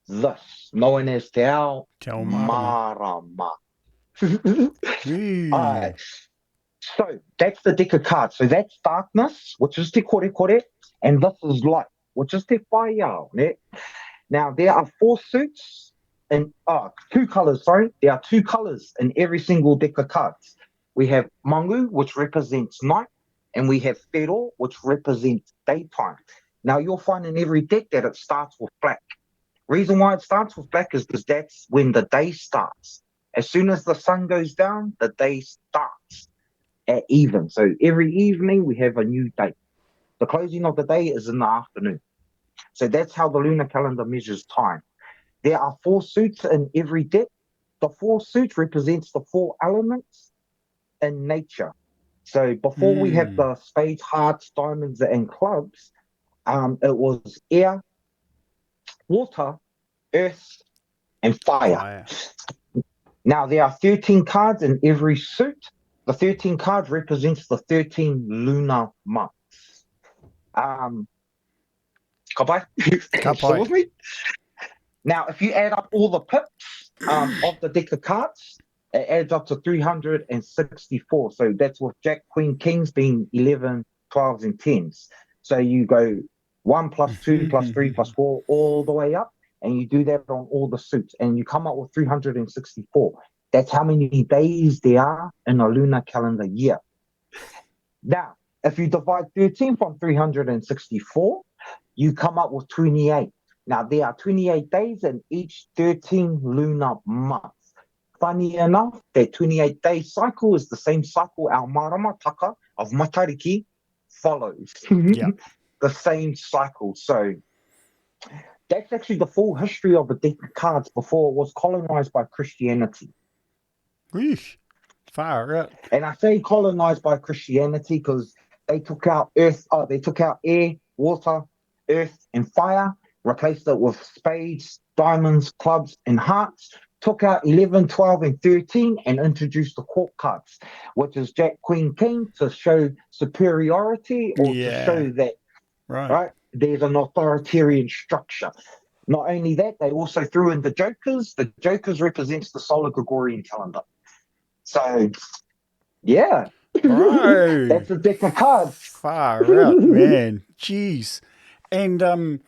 this, known as te ao marama. Right. So that's the deck of cards. So that's darkness, which is te kore, and this is light, which is te whaiao. Now, there are 4 suits and 2 colors, sorry. There are 2 colors in every single deck of cards. We have mangu, which represents night, and we have whero, which represents daytime. Now, you'll find in every deck that it starts with black. Reason why it starts with black is because that's when the day starts. As soon as the sun goes down, the day starts at even. So every evening, we have a new day. The closing of the day is in the afternoon. So that's how the lunar calendar measures time. There are 4 suits in every deck. The 4 suits represents the 4 elements in nature. So before we have the spades, hearts, diamonds, and clubs, it was air, water, earth, and fire. Now, there are 13 cards in every suit. The 13 cards represents the 13 lunar months. Kapai? Kapai. With me? Now, if you add up all the pips of the deck of cards, it adds up to 364. So that's with Jack, Queen, Kings being 11, 12s, and 10s. So you go 1 plus 2 plus 3 plus 4 all the way up, and you do that on all the suits, and you come up with 364. That's how many days there are in a lunar calendar year. Now, if you divide 13 from 364, you come up with 28. Now, there are 28 days in each 13 lunar month. Funny enough, that 28-day cycle is the same cycle our marama taka of Matariki follows. Yeah. The same cycle. So that's actually the full history of the deck of cards before it was colonized by Christianity. Eesh. Far out. And I say colonized by Christianity because they took out they took out air, water, earth, and fire, replaced it with spades, diamonds, clubs, and hearts, took out 11, 12, and 13, and introduced the court cards, which is Jack, Queen, King, to show superiority or to show that, right, there's an authoritarian structure. Not only that, they also threw in the jokers. The jokers represents the solar Gregorian calendar. So, yeah. Bro. That's a deck of cards. Far out, man. Jeez. And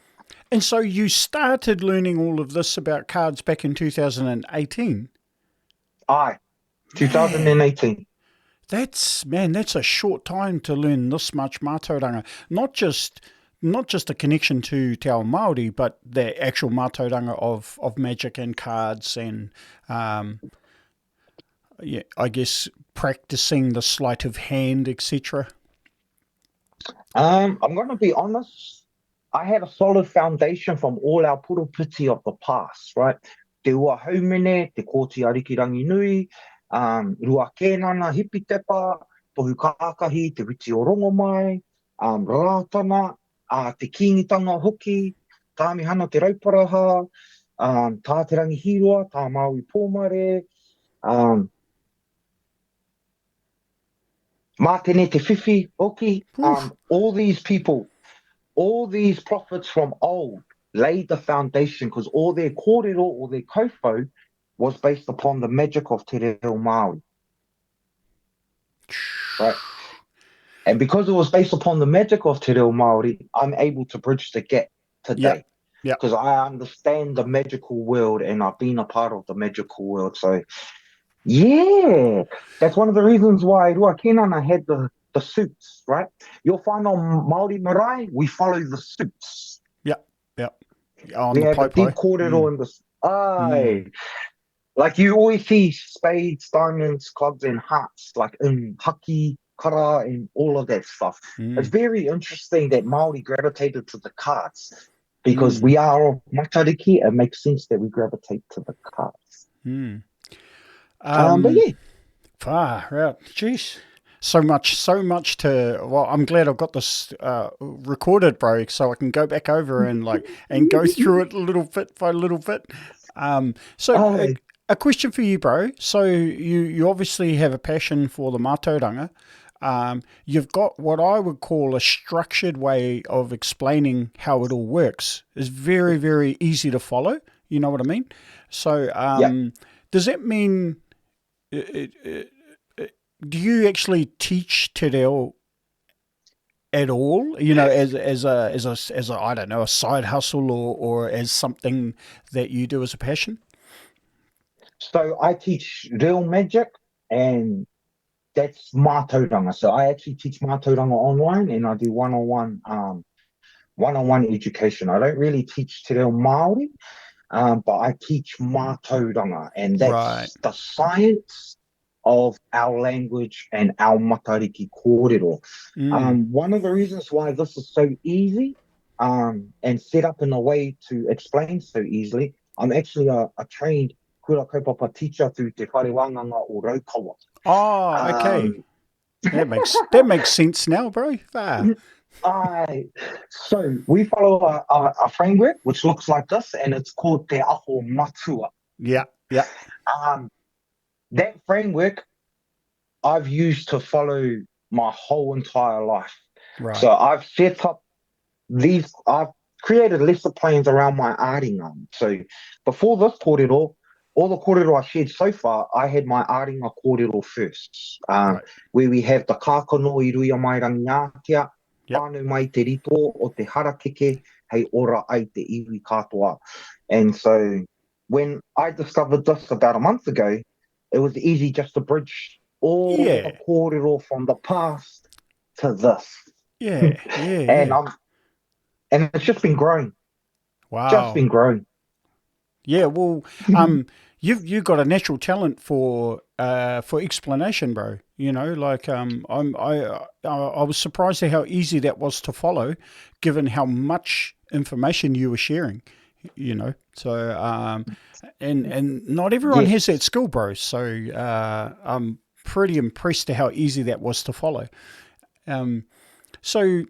so you started learning all of this about cards back in 2018? Aye, 2018. That's a short time to learn this much mātauranga. Not just a connection to Te Ao Māori, but the actual mātauranga of magic and cards and, I guess practicing the sleight of hand, etc. I'm going to be honest. I had a solid foundation from all our purupiti of the past, right? Te ua haumene, te kōti ariki rangi nui, rua kēnana, hipi tepa, tohu kākahi, te witi o rongomai, rātana, te kīngitanga hoki, tāmihana te rauparaha, tā te rangi hirua, tā Māui pōmare, Mātene te whiwhi, hoki, all these people, all these prophets from old laid the foundation because all their kōrero or their kaufau was based upon the magic of te reo Māori. Right? And because it was based upon the magic of te reo Māori, I'm able to bridge the gap today. Yeah. Because I understand the magical world and I've been a part of the magical world. So, yeah, that's one of the reasons why Rua Kenana had the suits, right? You'll find on Māori marae, we follow the suits. Yeah. On we the have a deep kōrero in the... Like you always see spades, diamonds, clubs, and hearts, like in haki, kara, and all of that stuff. It's very interesting that Māori gravitated to the cards because we are of Matariki. It makes sense that we gravitate to the cards. But yeah. Far out. Jeez. So much to... Well, I'm glad I've got this recorded, bro, so I can go back over and go through it a little bit by little bit. A question for you, bro. So you obviously have a passion for the mātauranga. You've got what I would call a structured way of explaining how it all works. It's very, very easy to follow. You know what I mean? So does that mean... do you actually teach te reo at all? You know, as a I don't know, a side hustle or as something that you do as a passion? So I teach real magic, and that's mātauranga. So I actually teach mātauranga online, and I do one-on-one education. I don't really teach te reo Māori, but I teach mātauranga, and that's the science of our language and our matariki kōrero. One of the reasons why this is so easy and set up in a way to explain so easily, I'm actually a trained kura kaupapa teacher through te whare wānganga o Raukawa. Oh, okay. That makes sense now, bro. So we follow a framework which looks like this, and it's called Te Aho Matua. Yeah. That framework I've used to follow my whole entire life. Right. So I've set up created lesser plans around my aringa. So before this kōrero, all the kōrero I shared so far, I had my aringa kōrero first, Right. where we have the kākano I rui a mai rangi ātea, Yep. whānau mai te rito o te harakeke, hei ora ai te iwi katoa. And so when I discovered this about a month ago, it was easy just to bridge all the Yeah. kōrero from the past to this. Yeah. Yeah. And Yeah. and it's just been growing, just Wow. been growing. Yeah. Well, you've got a natural talent for explanation, bro. You know, like I was surprised at how easy that was to follow, given how much information you were sharing. You know, so and not everyone has that Yes. skill, bro. So I'm pretty impressed at how easy that was to follow. Um, so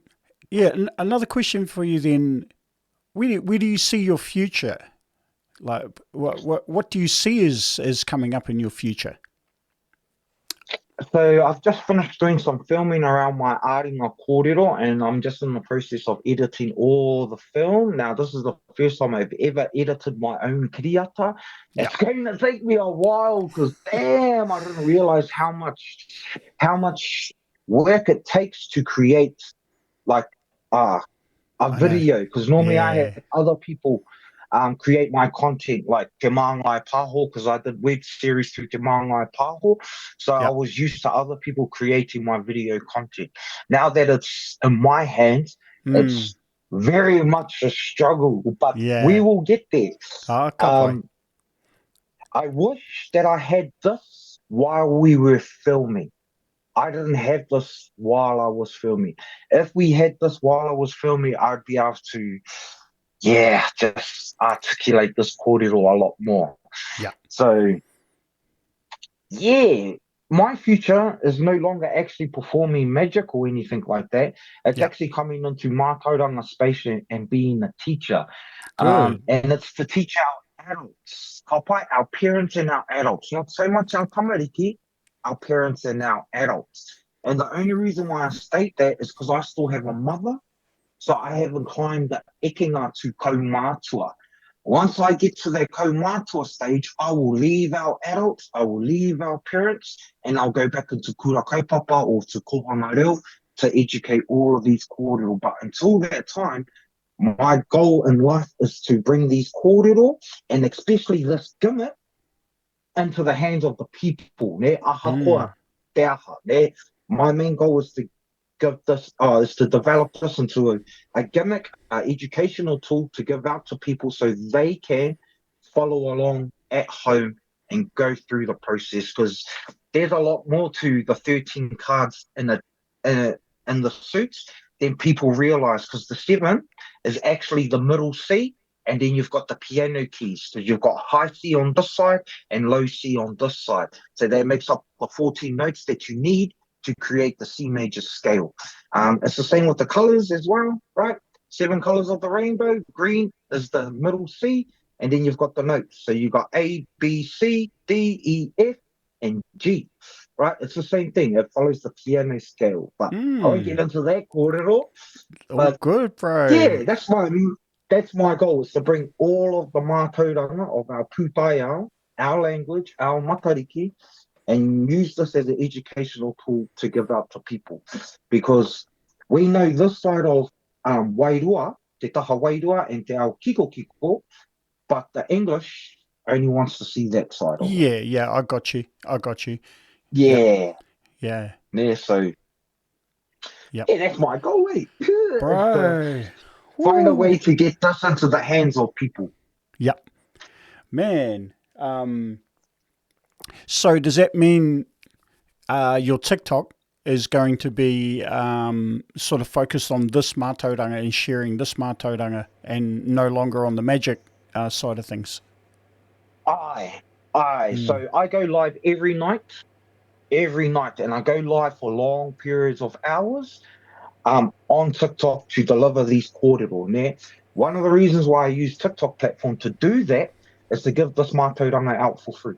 yeah, another question for you then. Where do you see your future? Like, what do you see as coming up in your future? So I've just finished doing some filming around my aringa kōrero, and I'm just in the process of editing all the film. Now, this is the first time I've ever edited my own kiriata. Yeah, It's going to take me a while because, damn, I didn't realize how much work it takes to create like uh, a I know. video. Because normally I have Yeah, other people create my content like Te Māngai Pāho because I did web series through Te Māngai Pāho. So I yeah, was used to other people creating my video content. Now that it's in my hands, mm, it's very much a struggle, but we yeah. will get there. Ka pai. Um, I wish that I had this while we were filming. I didn't have this while I was filming. If we had this while I was filming, I'd be able to, yeah, just articulate this kōrero a lot more. Yeah. So, yeah, my future is no longer actually performing magic or anything like that. It's Yeah. actually coming into mātauranga space and being a teacher. Good. And it's to teach our adults, ka pai, our parents and our adults, not so much our tamariki, our parents and our adults. And the only reason why I state that is because I still have a mother, so I haven't climbed the ekinga to kaumātua. Once I get to that kaumātua stage, I will leave our adults, I will leave our parents, and I'll go back into kura kaupapa or to kohanga reo to educate all of these kōrero. But until that time, my goal in life is to bring these kōrero, and especially this gimmick, into the hands of the people. Ne Mm, ahakoa te aha. Ne, my main goal is to develop this into a gimmick, educational tool to give out to people so they can follow along at home and go through the process. Because there's a lot more to the 13 cards in, a, in the suits than people realize. Because the 7 is actually the middle C. And then you've got the piano keys. So you've got high C on this side and low C on this side. So that makes up the 14 notes that you need to create the C major scale. It's the same with the colors as well, right? 7 colors of the rainbow. Green is the middle C, and then you've got the notes. So you've got A, B, C, D, E, F, and G, right? It's the same thing. It follows the piano scale, but I won't get mm. into that kōrero. Oh, But good, bro. yeah, that's my goal is to bring all of the mātauranga of our pūtaiao, our language, our matariki, and use this as an educational tool to give out to people. Because we know this side of wairua, te taha wairua and te ao kiko kiko, but the English only wants to see that side of it. Yeah, yeah. I got you. I got you. Yep. Yeah, Yeah. yeah, so Yep. yeah, that's my goal, eh? Is to Bro. find a Woo. way to get this into the hands of people. Yep. Man. So does that mean your TikTok is going to be sort of focused on this mātauranga and sharing this mātauranga and no longer on the magic side of things? Aye, aye. Mm. So I go live every night, and I go live for long periods of hours on TikTok to deliver these kōrero. Ne? One of the reasons why I use TikTok platform to do that is to give this mātauranga out for free.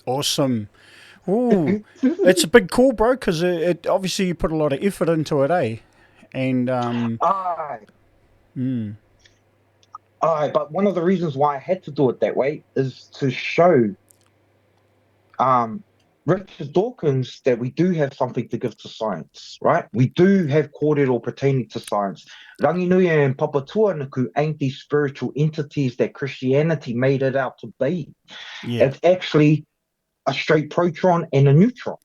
Awesome. Ooh, it's a big call, bro, because it obviously you put a lot of effort into it, eh? And Aye. mm, But one of the reasons why I had to do it that way is to show um, Richard Dawkins that we do have something to give to science, right? We do have kōrero pertaining to science. Ranginui and Papatuanuku ain't these spiritual entities that Christianity made it out to be. Yeah. It's actually a straight proton and a neutron.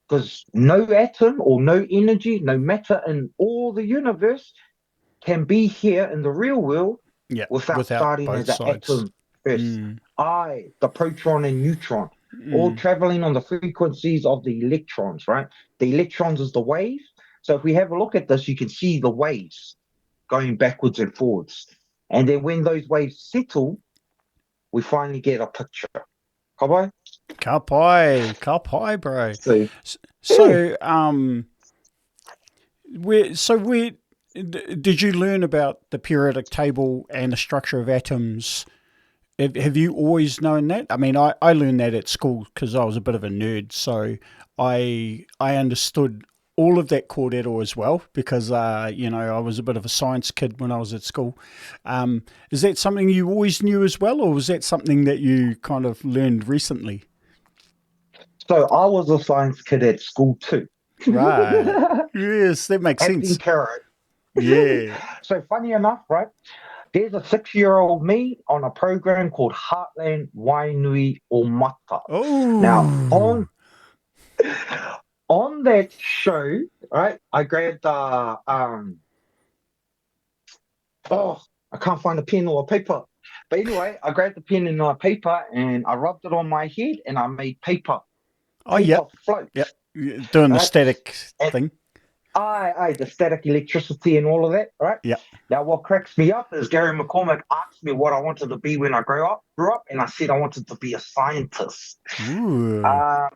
Because no atom or no energy, no matter in all the universe can be here in the real world Yeah. without Without starting both as an sides. atom first. Mm. The proton and neutron, all Mm. traveling on the frequencies of the electrons, right? The electrons is the wave. So if we have a look at this, you can see the waves going backwards and forwards. And then when those waves settle, we finally get a picture. Kabai? Ka pai, bro. So, yeah. So, where did you learn about the periodic table and the structure of atoms? Have you always known that? I mean, I learned that at school because I was a bit of a nerd, so I understood all of that kōrero as well because I was a bit of a science kid when I was at school. Is that something you always knew as well, or was that something that you kind of learned recently? So I was a science kid at school too. Right. Yes, that makes Acting sense. carrot. Yeah. So funny enough, right? There's a 6-year-old me on a program called Heartland Wainui o Mata. Now, Oh. on that show, right, I grabbed I can't find a pen or a paper. But anyway, I grabbed the pen and a paper and I rubbed it on my head and I made Oh, paper yep. Yep. floats. Doing the Right? static And thing. the static electricity and all of that, right? Yep. Now, what cracks me up is Gary McCormick asked me what I wanted to be when I grew up, and I said I wanted to be a scientist. Ooh. Uh,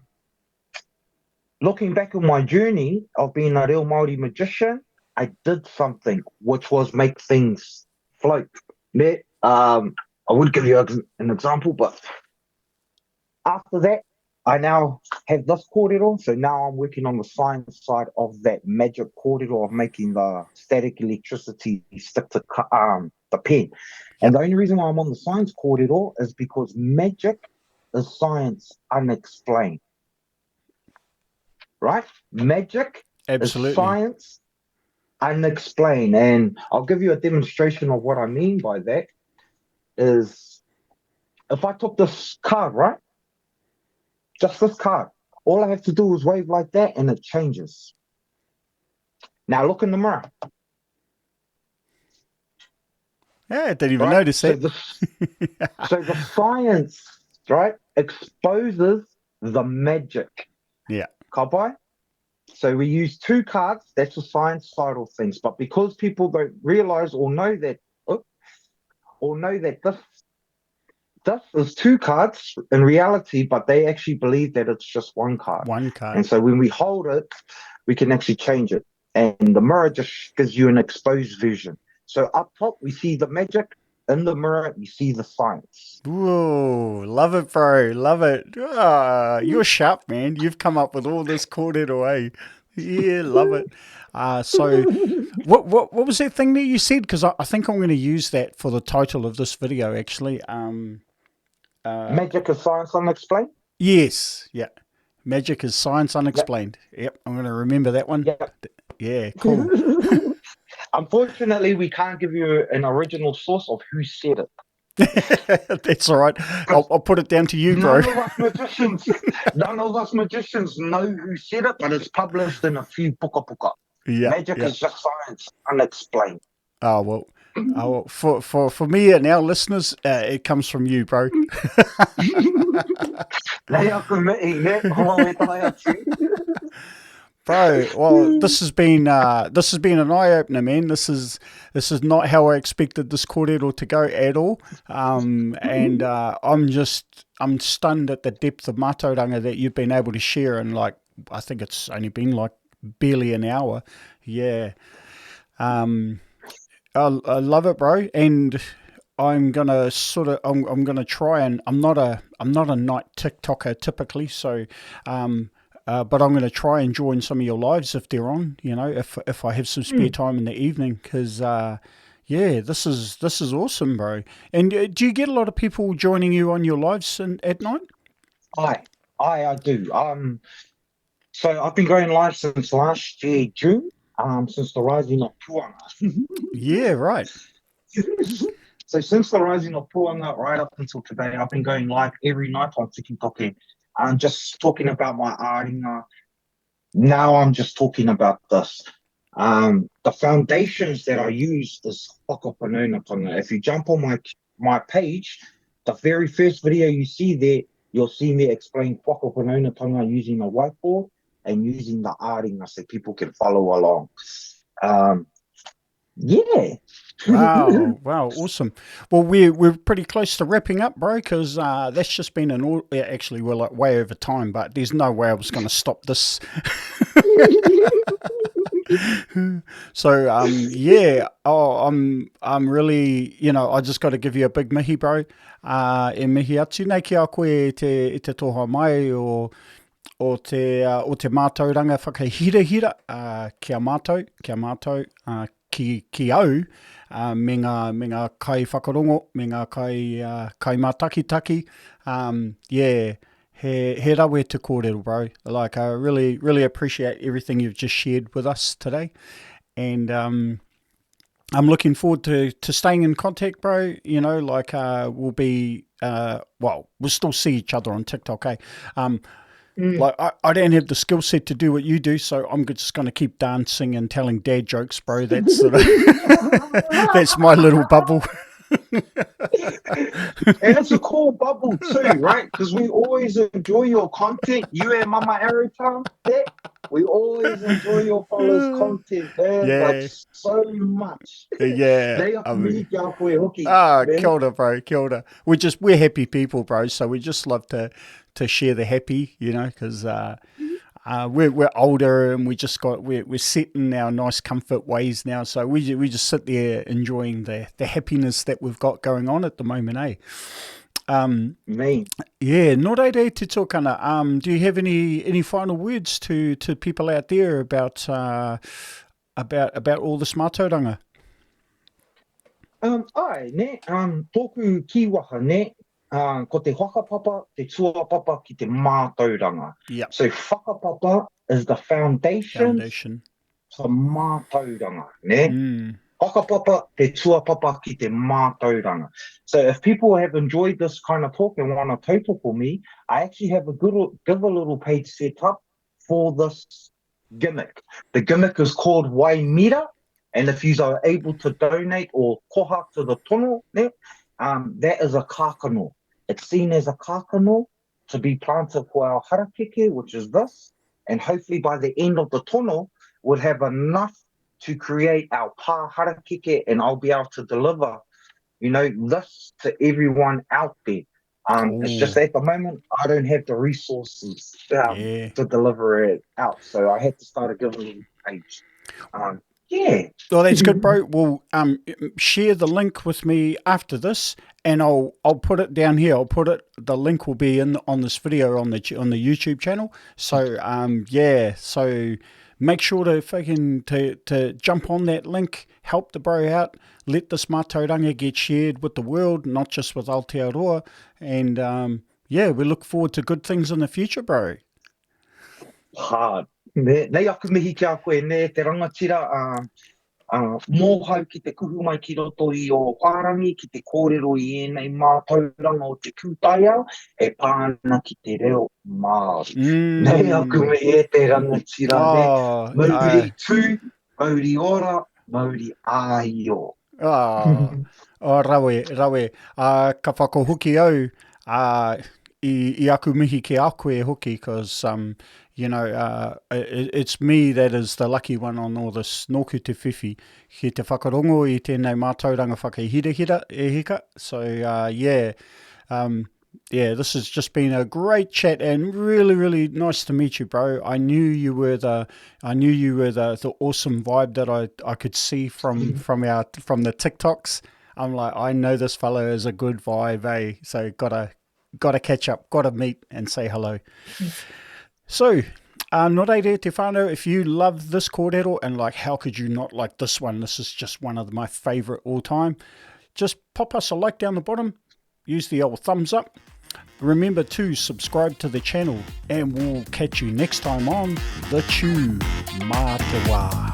Looking back on my journey of being a real Māori magician, I did something which was make things float. I would give you an example, but after that, I now have this kōrero. So now I'm working on the science side of that magic kōrero of making the static electricity stick to the pen. And Yep. the only reason why I'm on the science kōrero is because magic is science unexplained, right? Magic is Absolutely. science unexplained. And I'll give you a demonstration of what I mean by that is if I took this card, right? Just this card. All I have to do is wave like that and it changes. Now look in the mirror, Yeah, I didn't even right? notice that. So the science, right, exposes the magic. Yeah. Kabai? So we use two cards, that's the science side of things. But because people don't realize or know that this is two cards in reality, but they actually believe that it's just one card. One card. And so when we hold it, we can actually change it. And the mirror just gives you an exposed version. So up top, we see the magic. In the mirror, you see the science. Whoa, love it, bro. Love it. Ah, you're sharp, man. You've come up with all this corded away. Yeah, love it. So what was that thing that you said? Because I think I'm going to use that for the title of this video, actually. Magic is science unexplained? Yes, yeah. Magic is science Yep. unexplained. Yep, I'm going to remember that one. Yep. Yeah, cool. Unfortunately, we can't give you an original source of who said it. That's all right. I'll put it down to you, bro. None of us magicians know who said it, but it's published in a few puka puka. Yeah, Magic yeah. is just science unexplained. Oh well. Oh, for me and our listeners, it comes from you, bro. Bro, well, this has been an eye opener, man. This is not how I expected this kōrero to go at all. And I'm stunned at the depth of mātauranga that you've been able to share in, like, I think it's only been like barely an hour. Yeah. I love it, bro. And I'm gonna try, and I'm not a night TikToker typically, so but I'm gonna try and join some of your lives if they're on. If I have some spare time in the evening, because Yeah, this is awesome, bro. And do you get a lot of people joining you on your lives at night? I, I do. So I've been going live since last year, June, since the rising of Puanga. Yeah, right. So since the rising of Puanga right up until today, I've been going live every night on TikTok. I'm just talking about my aringa. Now I'm just talking about this. The foundations that I use is whakapanonatanga. If you jump on my page, the very first video you see there, you'll see me explain whakapanonatanga using a whiteboard and using the aringa so people can follow along. Um, yeah. Wow, wow, awesome. Well, we're pretty close to wrapping up, bro, because that's just been actually we're like way over time, but there's no way I was going to stop this. So yeah, I'm really, I just got to give you a big mihi, bro. E mihi atu nei ki a koe te toha mai o te mātauranga whakahirahira kia mātou ki au me ngā kai whakarongo, me ngā kai mātakitaki. Yeah, he rawe te kōrero, bro. Like, I really, really appreciate everything you've just shared with us today. And I'm looking forward to staying in contact, bro. Like we'll be, we'll still see each other on TikTok, eh? Like I don't have the skill set to do what you do, so I'm just going to keep dancing and telling dad jokes, bro. That's sort of that's my little bubble. And it's a cool bubble too, right? Because we always enjoy your content. You and Mama Arrowtown, yeah, we always enjoy your fellas' content, man. Like Yeah, so much. yeah. They are I mean, community out for hooky, kia man. ora, bro, kia ora. We're happy people, bro. So we just love to share the happy, because we're older and we're set in our nice comfort ways now. So we just sit there enjoying the happiness that we've got going on at the moment, eh? Man. Yeah, nō reire te tōkana. Do you have any final words to people out there about all this mātauranga? Ai, ne, tōku kiwaha, ne, ko te whakapapa, te tuapapa ki te mātauranga. Yeah, So whakapapa is the foundations foundation. to mātauranga, ne? Mm. Whakapapa, te tuapapa ki te mātauranga. So if people have enjoyed this kind of talk and want to tautoko me, I actually have give a little page set up for this gimmick. The gimmick is called Waimira. And if you are able to donate or koha to the tono, ne, that is a kākano. It's seen as a kākano to be planted for our harakeke, which is this. And hopefully by the end of the tono, we'll have enough to create our pā harakeke, and I'll be able to deliver, this to everyone out there. It's just Oh, at the moment, I don't have the resources yeah. to deliver it out. So I had to start a giving page. Yeah. Well, that's good, bro. Well, share the link with me after this, and I'll put it down here. The link will be on this video on the YouTube channel. So yeah. So make sure to jump on that link, help the bro out, let this mātauranga get shared with the world, not just with Aotearoa. And yeah, we look forward to good things in the future, bro. Hard. Nei aku mihi ki a koe, ne te rangatira, mōhau ki te kuhu mai ki roto I o whārangi, ki te kōrero I ēnei mātauranga o te kūtaiao, e pāna ki te reo Māori. Nei aku me te rangatira, ne, Oh, Mauri tū, Mauri ora, Mauri āio. oh, rawe. Ka whakahuki au I aku mihi ki a koe hoki, because it's me that is the lucky one on all this nōku te whiwhi. He te whakarongo I tēnei mātauranga whakahirahira e hika. So yeah, yeah, this has just been a great chat and really, really nice to meet you, bro. I knew you were the awesome vibe that I could see from the TikToks. I'm like, I know this fellow is a good vibe, eh? So gotta catch up, gotta meet and say hello. So Nō reire te whānau, if you love this kōrero and like how could you not like this one, this is just one of my favourite all time, just pop us a like down the bottom, use the old thumbs up. Remember to subscribe to the channel and we'll catch you next time on The Chew. Mā te wā.